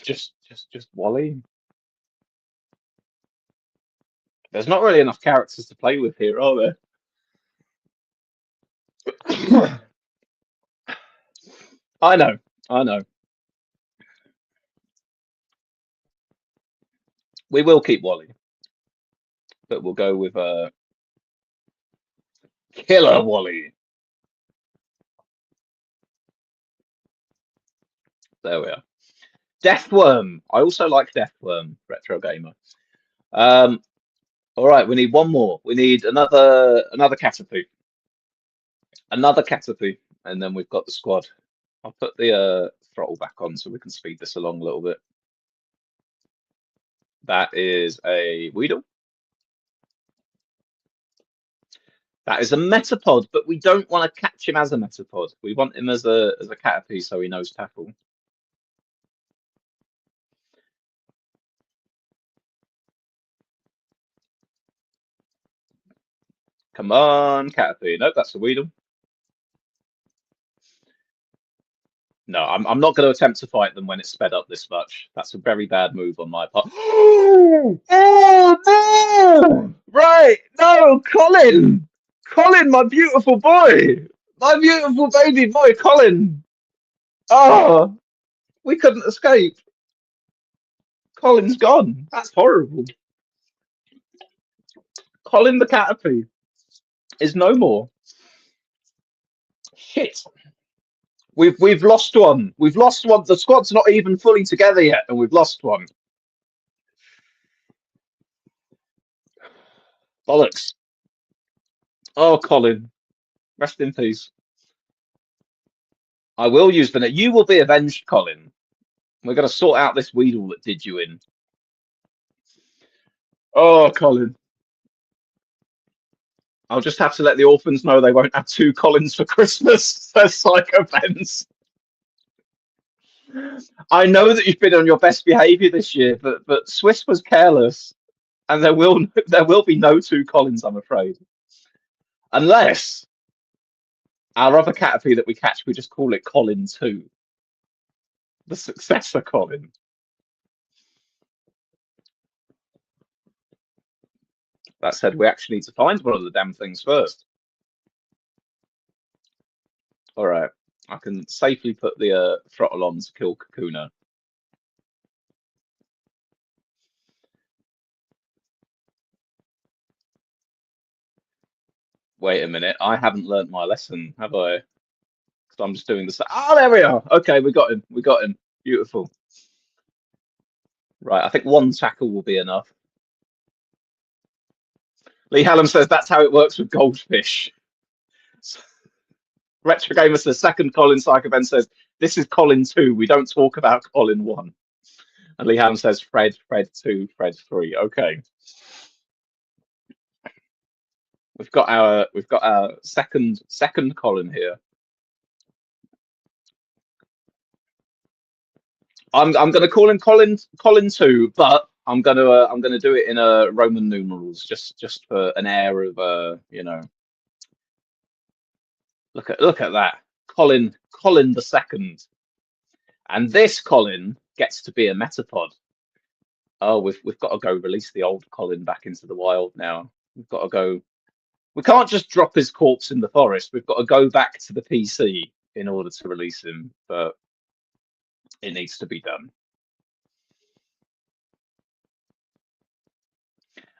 Just Wally. There's not really enough characters to play with here, are there? I know, I know. We will keep Wally, but we'll go with Killer Wally. There we are. Deathworm. I also like Deathworm, Retro Gamer. All right, we need one more. We need another Caterpie. Another Caterpie, and then we've got the squad. I'll put the throttle back on so we can speed this along a little bit. That is a Weedle. That is a Metapod, but we don't want to catch him as a Metapod. We want him as a Caterpie so he knows tackle. Come on, Caterpie. Nope, that's a Weedle. No, I'm not going to attempt to fight them when it's sped up this much. That's a very bad move on my part. Oh no! Right, no, Colin, Colin, my beautiful boy, my beautiful baby boy, Colin. Oh, we couldn't escape. Colin's gone. That's horrible. Colin the Caterpie is no more. Shit. We've lost one. We've lost one. The squad's not even fully together yet, and we've lost one. Bollocks. Oh, Colin. Rest in peace. I will use the net. You will be avenged, Colin. We're going to sort out this Weedle that did you in. Oh, Colin. I'll just have to let the orphans know they won't have two Collins for Christmas. They're psychopaths. I know that you've been on your best behaviour this year, but Swiss was careless, and there will be no two Collins, I'm afraid, unless our other Caterpie that we catch, we just call it Colin 2, the successor Colin. That said, we actually need to find one of the damn things first. All right, I can safely put the throttle on to kill Kakuna. Wait a minute, I haven't learnt my lesson, have I? Because I'm just doing this. Oh, there we are. Okay, we got him. We got him. Beautiful. Right, I think one tackle will be enough. Lee Hallam says that's how it works with goldfish. Retro Gamer says second Colin. Psycho Ben says this is Colin 2. We don't talk about Colin 1. And Lee Hallam says Fred 2, Fred 3. Okay. We've got our second Colin here. I'm going to call him Colin 2, but I'm gonna do it in Roman numerals just for an air of you know. Look at that, Colin the second, and this Colin gets to be a Metapod. Oh, we've got to go release the old Colin back into the wild now. We've got to go. We can't just drop his corpse in the forest. We've got to go back to the PC in order to release him. But It needs to be done.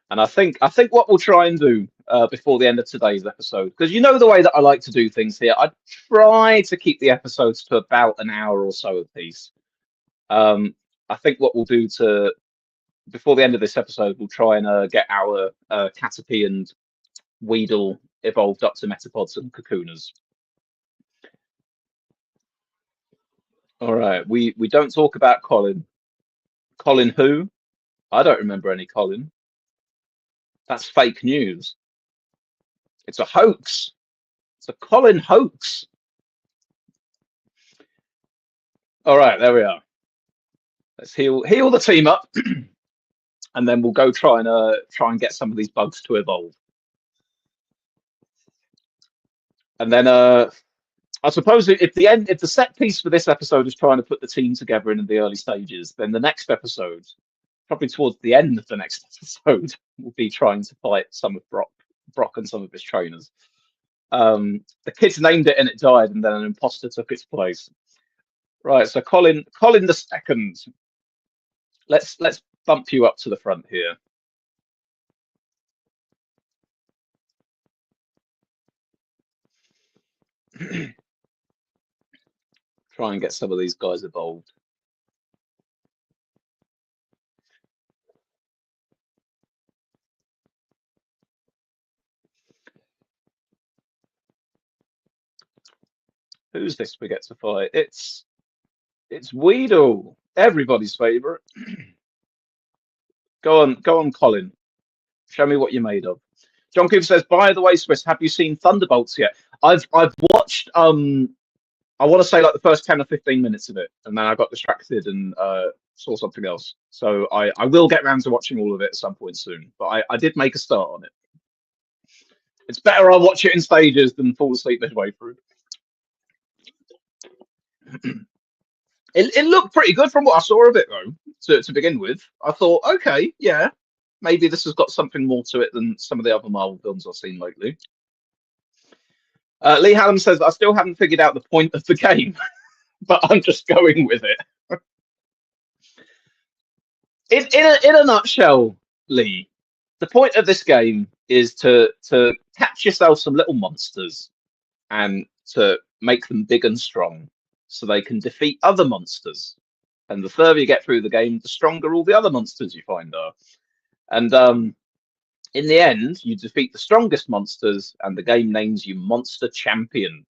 And I think what we'll try and do before the end of today's episode, because you know the way that I like to do things here, I try to keep the episodes to about an hour or so apiece. Um, I think what we'll do to before the end of this episode, we'll try and get our Caterpie and Weedle evolved up to Metapods and Cocoonas. All right, we don't talk about Colin. Colin who? I don't remember any Colin. That's fake news. It's a hoax. It's a Colin hoax. All right, there we are. Let's heal the team up, and then we'll go try and get some of these bugs to evolve. And then I suppose if the set piece for this episode is trying to put the team together in the early stages, then the next episode, probably towards the end of the next episode, will be trying to fight some of Brock and some of his trainers. The kids named it and it died, and then an imposter took its place. Right, so Colin the second. Let's bump you up to the front here. Try and get some of these guys evolved. Who's this we get to fight? It's Weedle, everybody's favourite. Go on, Colin. Show me what you're made of. John Cooper says, by the way, Swiss, have you seen Thunderbolts yet? I've watched I want to say like the first 10 or 15 minutes of it, and then I got distracted and saw something else. So I will get around to watching all of it at some point soon. But I did make a start on it. It's better I watch it in stages than fall asleep midway through. It looked pretty good from what I saw of it, though, to begin with. I thought, okay, yeah, maybe this has got something more to it than some of the other Marvel films I've seen lately. Lee Hallam says, I still haven't figured out the point of the game, but I'm just going with it. In a nutshell, Lee, the point of this game is to catch yourself some little monsters and to make them big and strong so they can defeat other monsters. And the further you get through the game, the stronger all the other monsters you find are. And in the end, you defeat the strongest monsters, and the game names you Monster Champion.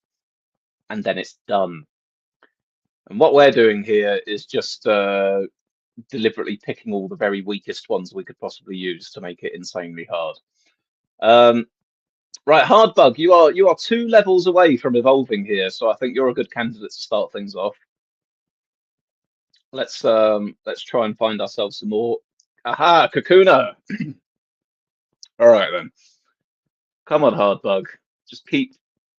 And then it's done. And what we're doing here is just deliberately picking all the very weakest ones we could possibly use to make it insanely hard. Right, Hardbug, you are 2 levels away from evolving here, so I think you're a good candidate to start things off. Let's try and find ourselves some more. Aha, Kakuna. All right then. Come on, Hardbug. Just keep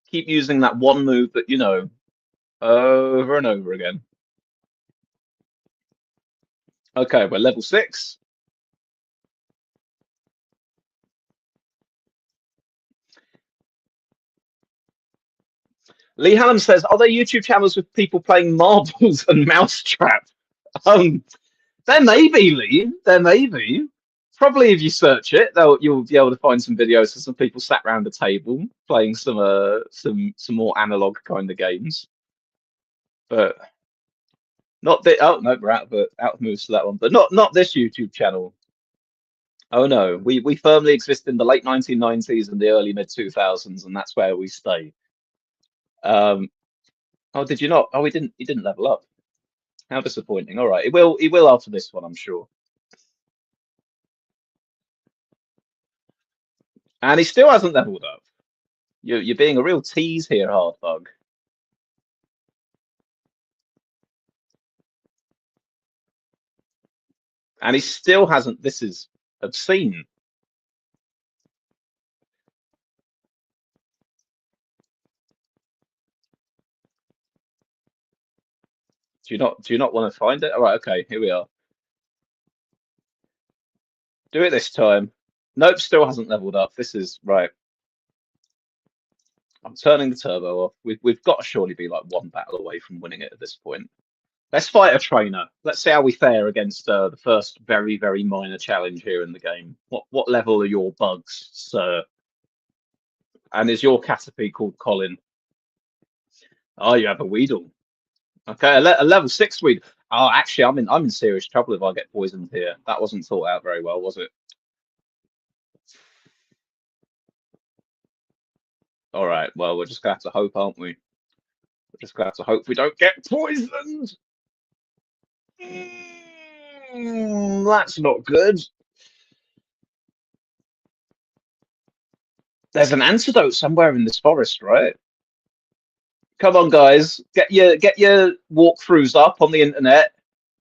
using that one move that you know over and over again. Okay, we're level 6. Lee Hallam says, are there YouTube channels with people playing marbles and mousetrap? There may be, Lee. There may be. Probably if you search it, you'll be able to find some videos of some people sat around a table playing some more analog kind of games. But not the no, we're out of moves for that one. But not this YouTube channel. Oh no, we firmly exist in the late 1990s and the early mid 2000s, and that's where we stay. Oh, did you not? Oh, he didn't level up. How disappointing. All right, he will after this one, I'm sure. And he still hasn't leveled up. You're being a real tease here, Hardbug. And he still hasn't. This is obscene. Do you not want to find it? All right, okay, here we are. Do it this time. Nope, still hasn't leveled up. This is right. I'm turning the turbo off. We've got to surely be like one battle away from winning it at this point. Let's fight a trainer. Let's see how we fare against the first very, very minor challenge here in the game. What level are your bugs, sir? And is your Caterpie called Colin? Oh, you have a Weedle. Okay, a level 6 Weedle. Oh, actually, I'm in serious trouble if I get poisoned here. That wasn't thought out very well, was it? All right. Well, we're just gonna have to hope, aren't we? We're just gonna have to hope we don't get poisoned. That's not good. There's an antidote somewhere in this forest, right? Come on, guys, get your walkthroughs up on the internet.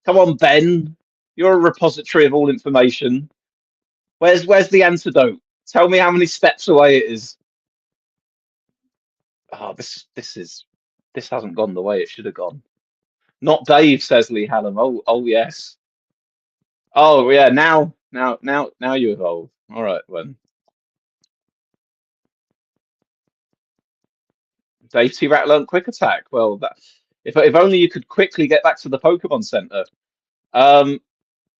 Come on, Ben. You're a repository of all information. Where's the antidote? Tell me how many steps away it is. Oh, this hasn't gone the way it should have gone. Not Dave, says Lee Hallam. Oh yes. Oh yeah. Now you evolve. All right, then. Dave T. Rat learned quick attack. Well, if only you could quickly get back to the Pokemon Center. Um,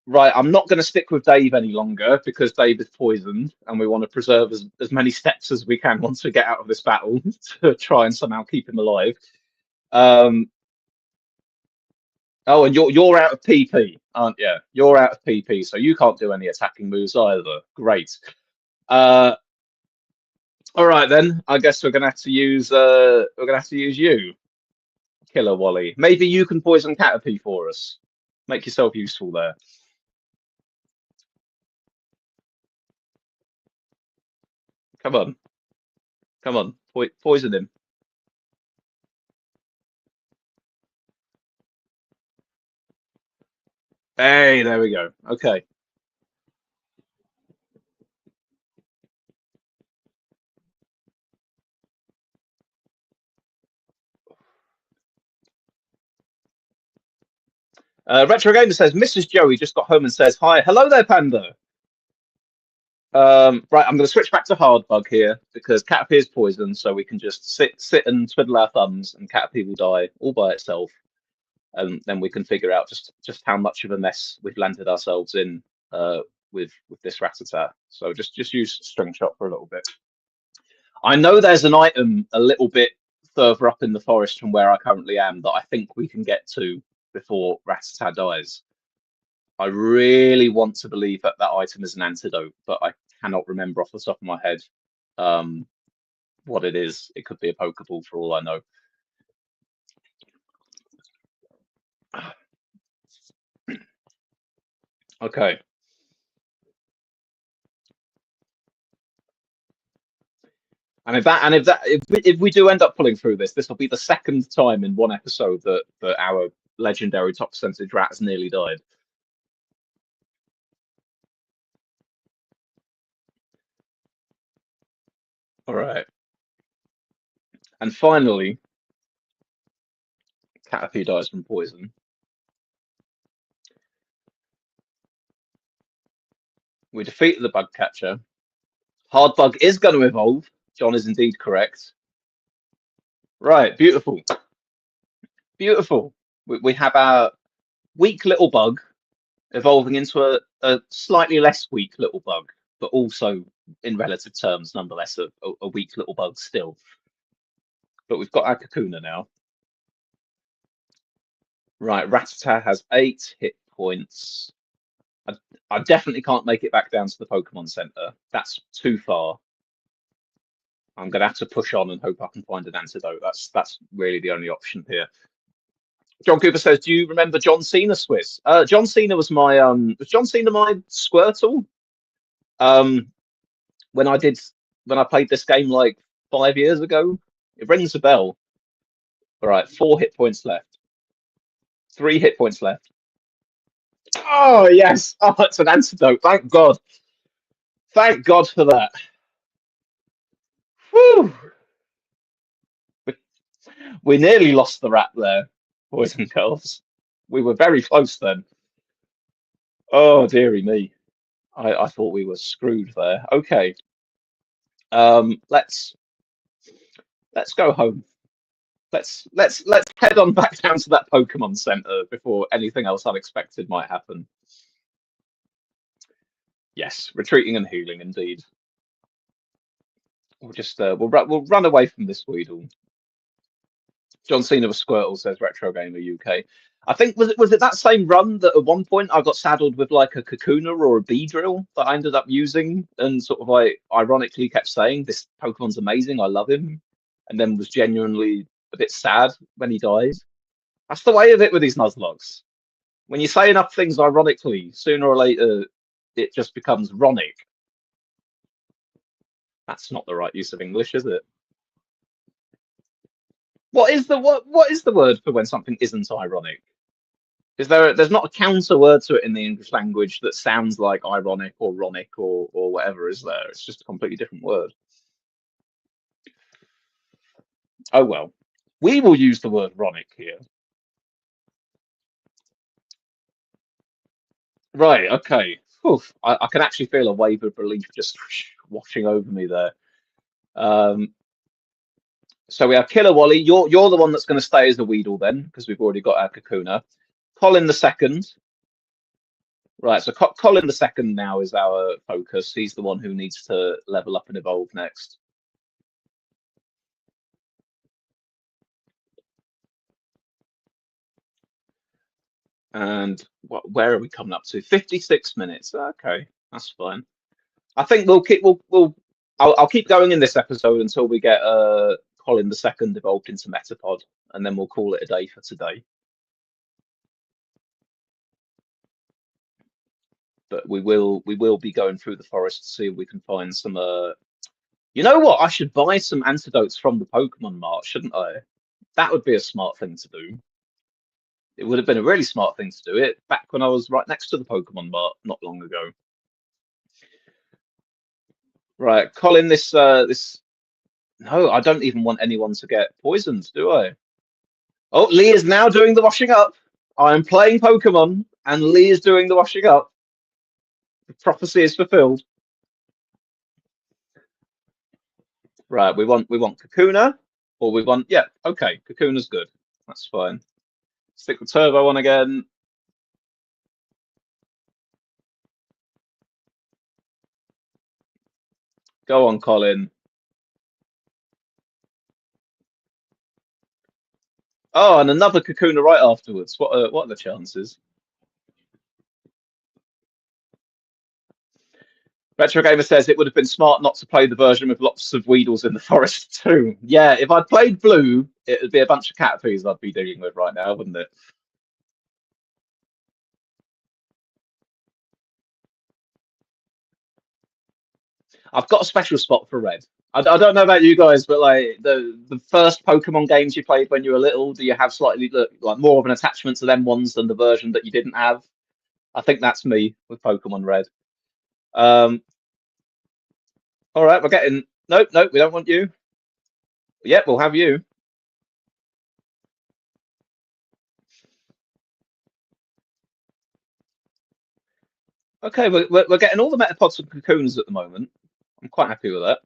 right, I'm not going to stick with Dave any longer because Dave is poisoned, and we want to preserve as many steps as we can once we get out of this battle to try and somehow keep him alive. Um, oh, and you're out of PP, aren't you? You're out of PP, so you can't do any attacking moves either. Great. Uh, all right then. I guess we're gonna have to use you, Killer Wally. Maybe you can poison Caterpie for us. Make yourself useful there. Come on, come on, poison him. Hey, there we go. Okay. Retro Gamer says Mrs. Joey just got home and says hi. Hello there, Panda. Right, I'm going to switch back to hard bug here because Caterpie is poisoned, so we can just sit and twiddle our thumbs, and Caterpie will die all by itself, and then we can figure out just how much of a mess we've landed ourselves in with this Rattata. So just use string shot for a little bit. I know there's an item a little bit further up in the forest from where I currently am that I think we can get to before Rattata dies. I really want to believe that that item is an antidote, but I cannot remember off the top of my head um, what it is. It could be a Pokeball for all I know. Okay. If we do end up pulling through this will be the second time in one episode that our legendary top percentage rat has nearly died. All right. And finally, Caterpie dies from poison. We defeated the bug catcher. Hard bug is going to evolve. John is indeed correct. Right, beautiful. Beautiful. We have our weak little bug evolving into a slightly less weak little bug, but also in relative terms, nonetheless, a weak little bug still. But we've got our Kakuna now. Right, Rattata has 8 hit points. I, I definitely can't make it back down to the Pokemon Center. That's too far. I'm going to have to push on and hope I can find an antidote. That's really the only option here. John Cooper says, "Do you remember John Cena, Swiss? John Cena was John Cena my Squirtle? Um, when I played this game like 5 years ago. It rings a bell. All right, 4 hit points left. 3 hit points left. Oh yes! Oh, it's an antidote. Thank God. Thank God for that. Whew. We nearly lost the rat there, boys and girls. We were very close then. Oh dearie me. I thought we were screwed there. Okay. Um, let's let's go home. Let's head on back down to that Pokemon Center before anything else unexpected might happen. Yes, retreating and healing indeed. We'll run away from this Weedle. John Cena with Squirtle says Retro Gamer UK. I think was it that same run that at one point I got saddled with like a Kakuna or a Beedrill that I ended up using and sort of like ironically kept saying this Pokemon's amazing, I love him, and then was genuinely a bit sad when he died. That's the way of it with these Nuzlocks. When you say enough things ironically, sooner or later it just becomes ronic. That's not the right use of English, is it? What is the word for when something isn't ironic? There's not a counter word to it in the English language that sounds like ironic or ronic or whatever, is there? It's just a completely different word. Oh well. We will use the word ronic here. Right, okay. Oof, I can actually feel a wave of relief just washing over me there. Um, so we have Killer Wally. You're the one that's going to stay as a Weedle then, because we've already got our Kakuna. Colin the second. Right, so Colin the second now is our focus. He's the one who needs to level up and evolve next. And where are we coming up to? 56 minutes. Okay, that's fine. I think I'll keep going in this episode until we get Colin the second evolved into Metapod, and then we'll call it a day for today. But we will be going through the forest to see if we can find some you know what? I should buy some antidotes from the Pokemon Mart, shouldn't I? That would be a smart thing to do. It would have been a really smart thing to do it back when I was right next to the Pokemon Mart not long ago. Right, Colin, this no, I don't even want anyone to get poisoned, do I? Oh, Lee is now doing the washing up. I am playing Pokemon, and Lee is doing the washing up. The prophecy is fulfilled. Right, we want Kakuna, or we want okay, Kakuna's good. That's fine. Stick with Turbo on again. Go on, Colin. Oh, and another Kakuna right afterwards. What are the chances? Retro Gamer says it would have been smart not to play the version with lots of Weedles in the forest too. Yeah, if I'd played Blue, it would be a bunch of Caterpies I'd be dealing with right now, wouldn't it? I've got a special spot for Red. I don't know about you guys, but like the first Pokemon games you played when you were little, do you have slightly like more of an attachment to them ones than the version that you didn't have? I think that's me with Pokemon Red. Um, all right, we're getting nope, nope, we don't want you. Yep, we'll have you. Okay, we're getting all the Metapods and Cocoons at the moment. I'm quite happy with that.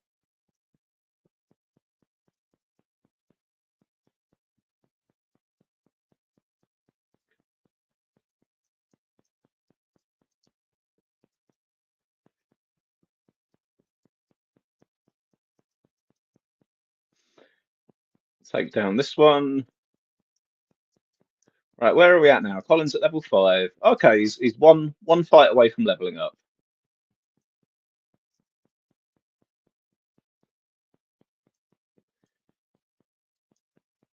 Take down this one. Right, where are we at now? Colin's at level 5. Okay, he's one fight away from leveling up.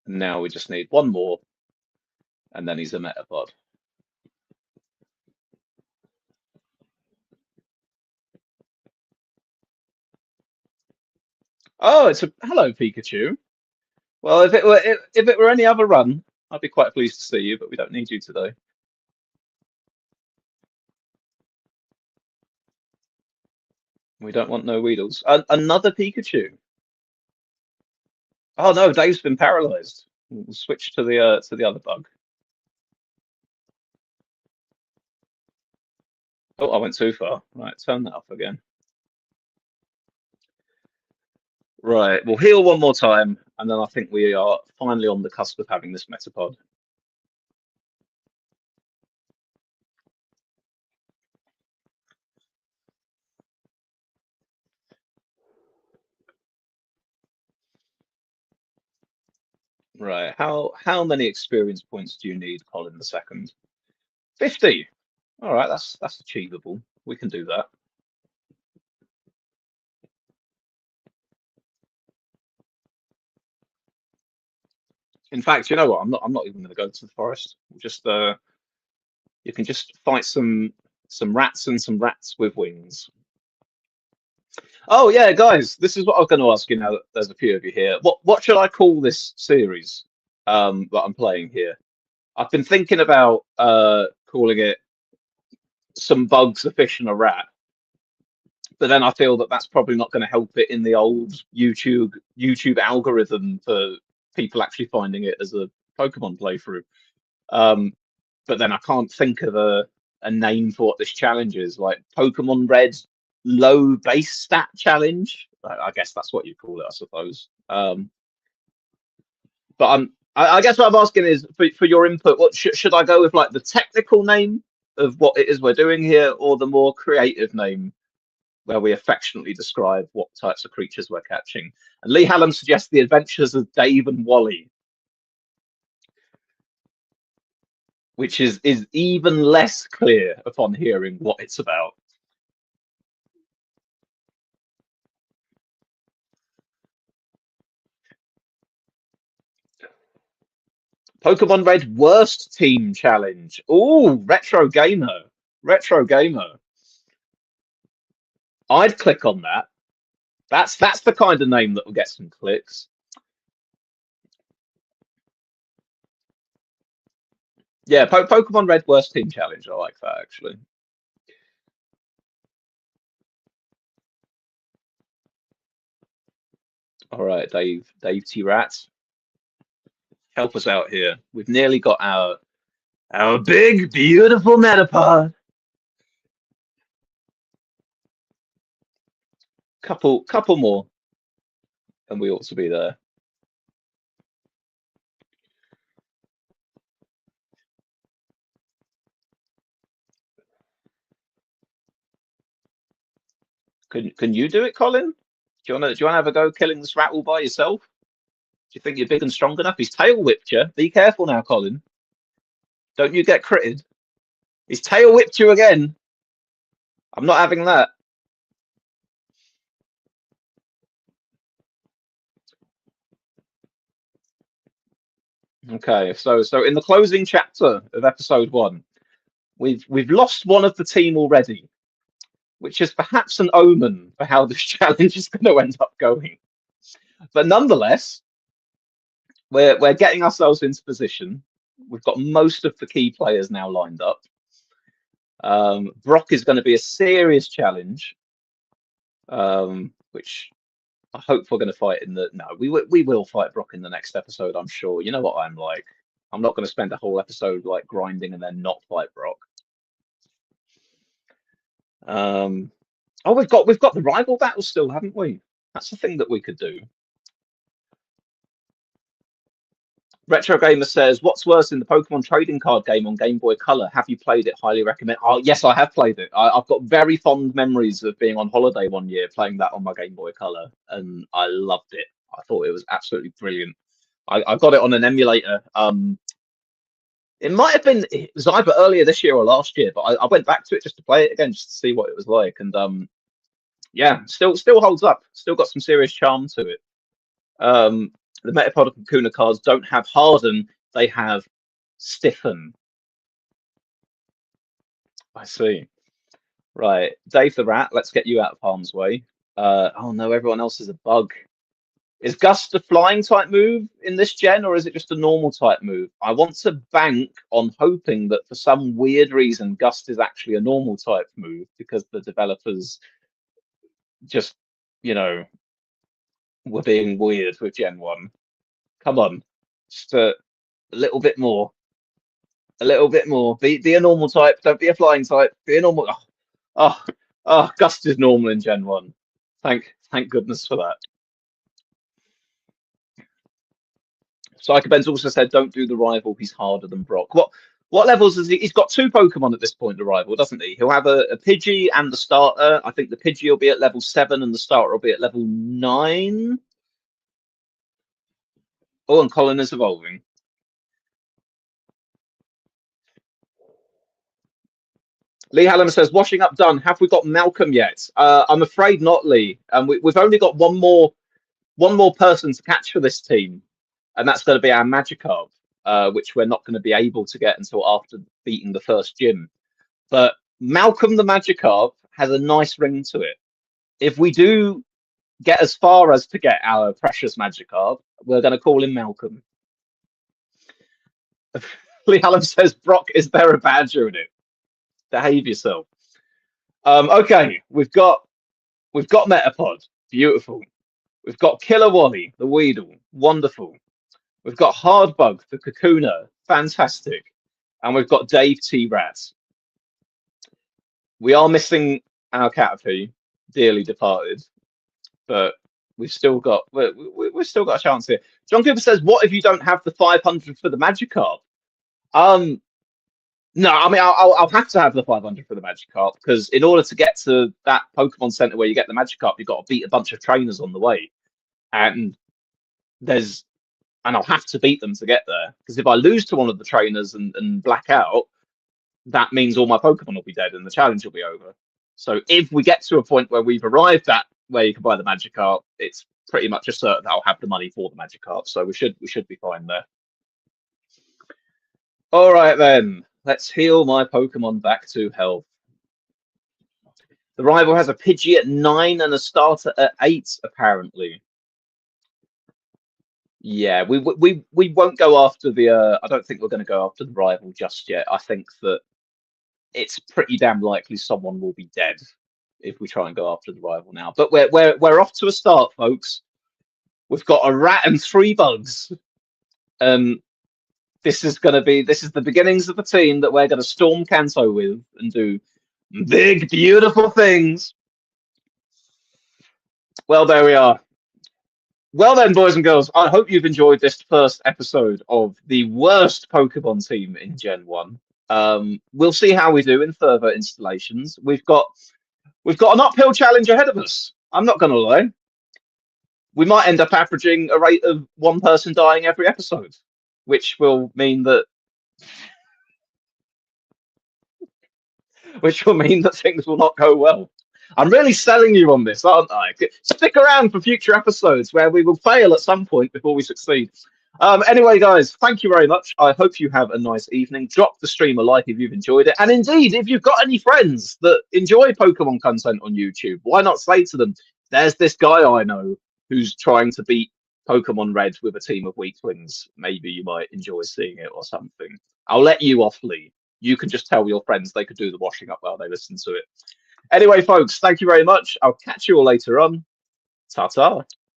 And now we just need one more, and then he's a Metapod. Oh, it's a hello Pikachu. Well, if it were any other run, I'd be quite pleased to see you, but we don't need you today. We don't want no Weedles. Another Pikachu. Oh no, Dave's been paralysed. We'll switch to the other bug. Oh, I went too far. Right, turn that off again. Right, we'll heal one more time, and then I think we are finally on the cusp of having this Metapod. Right, how many experience points do you need, Colin the second? 50. All right, that's achievable. We can do that. In fact, you know what? I'm not even going to go to the forest. We'll just you can just fight some rats and some rats with wings. Oh yeah, guys, this is what I was going to ask you now that there's a few of you here. What should I call this series that I'm playing here? I've been thinking about calling it Some Bugs, a Fish, and a Rat, but then I feel that that's probably not going to help it in the old YouTube algorithm for people actually finding it as a Pokemon playthrough. Um, but then I can't think of a name for what this challenge is, like Pokemon Red low base stat challenge. I guess that's what you call it, I suppose. But I guess what I'm asking is for your input. What should I go with, like the technical name of what it is we're doing here, or the more creative name where we affectionately describe what types of creatures we're catching? And Lee Hallam suggests the adventures of Dave and Wally, which is even less clear upon hearing what it's about. Pokemon Red Worst Team Challenge. Oh, retro gamer. Retro gamer. I'd click on that. That's the kind of name that will get some clicks. Yeah, Pokemon Red Worst Team Challenge. I like that actually. All right, Dave T Rat, help us out here. We've nearly got our big beautiful Metapod. Couple more, and we ought to be there. Can you do it, Colin? Do you wanna have a go killing this rat all by yourself? Do you think you're big and strong enough? He's tail whipped you. Be careful now, Colin. Don't you get critted. He's tail whipped you again. I'm not having that. Okay, so in the closing chapter of episode 1, we've lost one of the team already, which is perhaps an omen for how this challenge is going to end up going. But nonetheless, we're getting ourselves into position. We've got most of the key players now lined up. Brock is going to be a serious challenge, which I hope we're going to fight in the. No, we will fight Brock in the next episode. I'm sure. You know what I'm like. I'm not going to spend a whole episode like grinding and then not fight Brock. Oh, we've got the rival battle still, haven't we? That's the thing that we could do. Retro Gamer says, "What's worse in the Pokemon trading card game on Game Boy Color? Have you played it? Highly recommend." Oh, yes, I have played it. I've got very fond memories of being on holiday one year playing that on my Game Boy Color, and I loved it. I thought it was absolutely brilliant. I got it on an emulator. It might have been, it was either earlier this year or last year, but I went back to it just to play it again, just to see what it was like. And yeah, still holds up. Still got some serious charm to it. The Metapod and Kuna cards don't have harden, they have stiffen. I see. Right, Dave the Rat, let's get you out of harm's way. Oh no, everyone else is a bug. Is Gust a flying type move in this gen, or is it just a normal type move? I want to bank on hoping that for some weird reason, Gust is actually a normal type move because the developers just, you know, were being weird with Gen 1. Come on, just a little bit more. A little bit more. Be a normal type. Don't be a flying type. Be a normal. Oh, Gust is normal in Gen 1. Thank goodness for that. Psychoben's also said, don't do the rival. He's harder than Brock. What levels is he? He's got two Pokemon at this point, the rival, doesn't he? He'll have a Pidgey and the starter. I think the Pidgey will be at level 7 and the starter will be at level 9. Oh, and Colin is evolving. Lee Hallam says, washing up done. Have we got Malcolm yet? I'm afraid not, Lee. We've only got one more person to catch for this team, and that's going to be our Magikarp, which we're not going to be able to get until after beating the first gym. But Malcolm the Magikarp has a nice ring to it. If we do get as far as to get our precious Magikarp, we're going to call him Malcolm. Lee Hallam says, Brock, is there a badger in it? Behave yourself. Okay, we've got Metapod, beautiful. We've got Killer Wally, the Weedle, wonderful. We've got Hardbug, the Kakuna, fantastic. And we've got Dave T. Rat. We are missing our Caterpie, dearly departed, but we've still got still got a chance here. John Cooper says, "What if you don't have the 500 for the Magikarp?" No, I mean I'll have to have the 500 for the Magikarp because in order to get to that Pokemon Center where you get the Magikarp, you've got to beat a bunch of trainers on the way, and I'll have to beat them to get there because if I lose to one of the trainers and black out, that means all my Pokemon will be dead and the challenge will be over. So if we get to a point where we've arrived at where you can buy the Magikarp, it's pretty much a certain that I'll have the money for the Magikarp. So we should be fine there. All right then, let's heal my Pokemon back to health. The rival has a Pidgey at 9 and a starter at 8, apparently. Yeah, we won't go after the. I don't think we're going to go after the rival just yet. I think that it's pretty damn likely someone will be dead if we try and go after the rival now. But we're off to a start, folks. We've got a rat and 3 bugs. This is the beginnings of the team that we're going to storm Kanto with and do big, beautiful things. Well, there we are. Well then, boys and girls, I hope you've enjoyed this first episode of the worst Pokemon team in Gen 1. We'll see how we do in further installations. We've got an uphill challenge ahead of us. I'm not going to lie. We might end up averaging a rate of 1 person dying every episode, which will mean that things will not go well. I'm really selling you on this, aren't I? Stick around for future episodes where we will fail at some point before we succeed. Anyway, guys, thank you very much. I hope you have a nice evening. Drop the stream a like if you've enjoyed it. And indeed, if you've got any friends that enjoy Pokemon content on YouTube, why not say to them, there's this guy I know who's trying to beat Pokemon Red with a team of weaklings. Maybe you might enjoy seeing it or something. I'll let you off, Lee. You can just tell your friends they could do the washing up while they listen to it. Anyway, folks, thank you very much. I'll catch you all later on. Ta-ta.